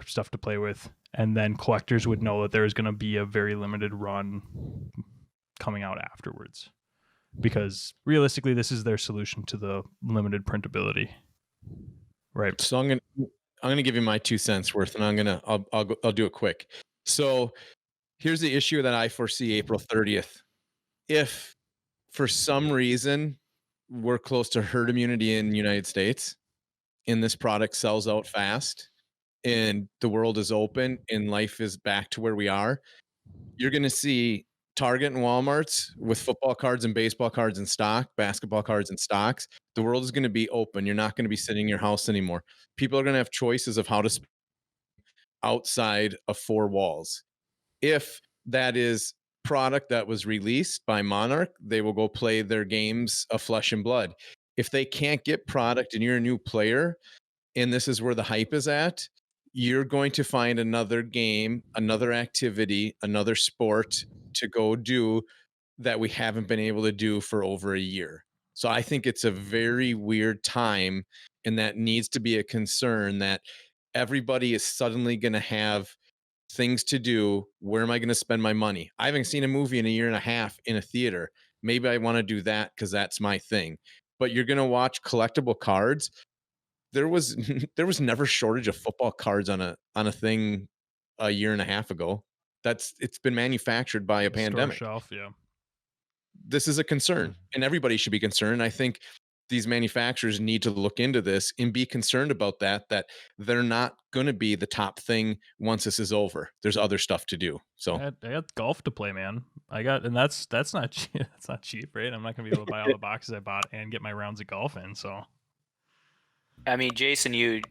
stuff to play with, and then collectors would know that there's going to be a very limited run coming out afterwards. Because realistically, this is their solution to the limited printability. Right. So I'm gonna give you my 2 cents worth, and I'll do it quick. So here's the issue that I foresee April 30th. If for some reason we're close to herd immunity in the United States and this product sells out fast and the world is open and life is back to where we are, you're going to see Target and Walmarts with football cards and baseball cards in stock, basketball cards in stocks. The world is going to be open. You're not going to be sitting in your house anymore. People are going to have choices of how to spend outside of 4 walls. If that is product that was released by Monarch, they will go play their games of Flesh and Blood. If they can't get product and you're a new player, and this is where the hype is at, you're going to find another game, another activity, another sport to go do that we haven't been able to do for over a year. So I think it's a very weird time, and that needs to be a concern that everybody is suddenly going to have things to do. Where am I going to spend my money? I haven't seen a movie in a year and a half in a theater. Maybe I want to do that because that's my thing. But you're going to watch collectible cards. There was never shortage of football cards on a thing a year and a half ago. It's been manufactured by a pandemic. Shelf, yeah. This is a concern, and everybody should be concerned. I think these manufacturers need to look into this and be concerned about that they're not going to be the top thing once this is over. There's other stuff to do. So I got golf to play, man. And that's not cheap. That's not cheap, right? I'm not going to be able to buy all the boxes I bought and get my rounds of golf in. So, I mean, Jason, your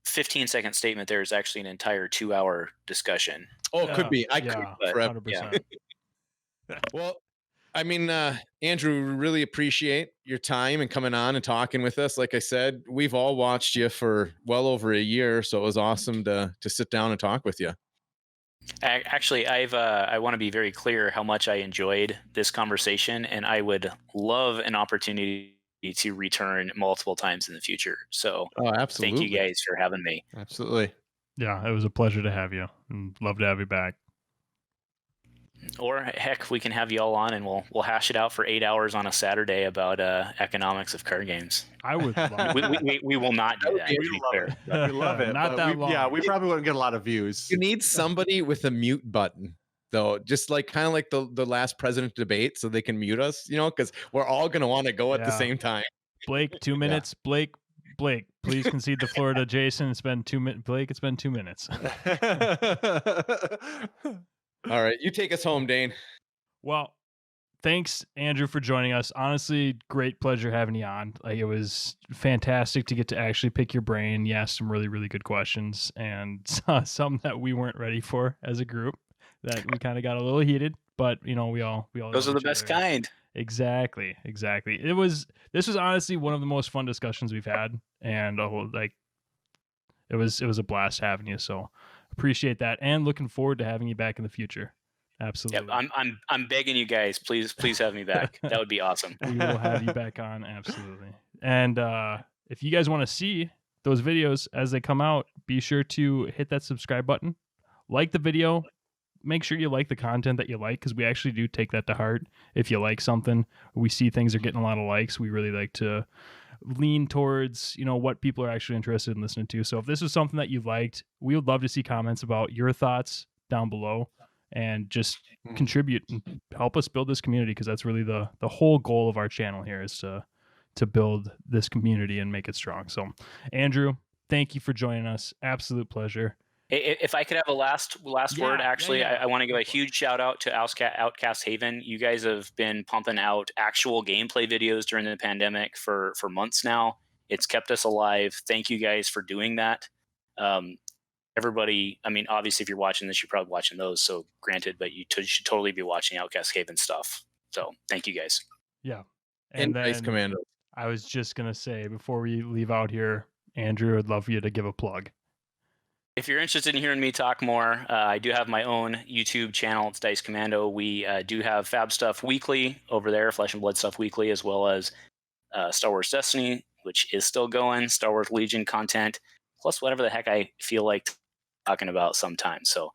15-second statement there is actually an entire 2-hour discussion. Oh, it could be. I could, 100%. Yeah. Well, I mean, Andrew, we really appreciate your time and coming on and talking with us. Like I said, we've all watched you for well over a year, so it was awesome to sit down and talk with you. Actually, I want to be very clear how much I enjoyed this conversation, and I would love an opportunity to return multiple times in the future. So, absolutely. Thank you guys for having me. Absolutely. Yeah, it was a pleasure to have you, and love to have you back. Or heck, we can have you all on, and we'll hash it out for 8 hours on a Saturday about economics of card games. I would love it. We will not do that. We love it. Not that long. Yeah, we probably wouldn't get a lot of views. You need somebody with a mute button, though, just like kind of like the last president debate, so they can mute us, because we're all going to want to go at the same time. Blake, 2 minutes. Yeah. Blake, please concede the floor to Jason and spend 2 minutes. Blake, it's been 2 minutes. All right, you take us home, Dane. Well, thanks, Andrew, for joining us. Honestly, great pleasure having you on. Like, it was fantastic to get to actually pick your brain. You asked some really, really good questions, and some that we weren't ready for as a group. That we kind of got a little heated, but we all. Those are the best kind. Exactly. This was honestly one of the most fun discussions we've had, and it was a blast having you. So appreciate that, and looking forward to having you back in the future. Absolutely. Yeah, I'm begging you guys, please have me back. That would be awesome. We will have you back on, absolutely. And if you guys want to see those videos as they come out, be sure to hit that subscribe button, like the video. Make sure you like the content that you like, because we actually do take that to heart. If you like something, we see things are getting a lot of likes, we really like to lean towards what people are actually interested in listening to. So if this is something that you liked, we would love to see comments about your thoughts down below, and just contribute and help us build this community, because that's really the whole goal of our channel here, is to build this community and make it strong. So Andrew, thank you for joining us. Absolute pleasure. If I could have a last word, actually, I want to give a huge shout out to Outcast Haven. You guys have been pumping out actual gameplay videos during the pandemic for months now. It's kept us alive. Thank you guys for doing that. Everybody, I mean, obviously, if you're watching this, you're probably watching those. So granted, but you should totally be watching Outcast Haven stuff. So thank you guys. Yeah. And then Dice Commando. I was just going to say, before we leave out here, Andrew, I'd love for you to give a plug. If you're interested in hearing me talk more, I do have my own YouTube channel. It's Dice Commando. We do have FaB stuff weekly over there, Flesh and Blood stuff weekly, as well as Star Wars Destiny, which is still going, Star Wars Legion content, plus whatever the heck I feel like talking about sometimes. So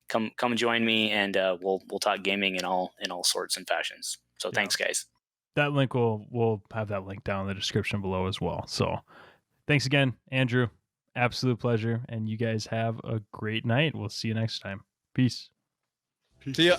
come join me, and we'll talk gaming in all sorts and fashions. So thanks, guys. That link we'll have that link down in the description below as well. So thanks again, Andrew. Absolute pleasure. And you guys have a great night. We'll see you next time. Peace. See ya.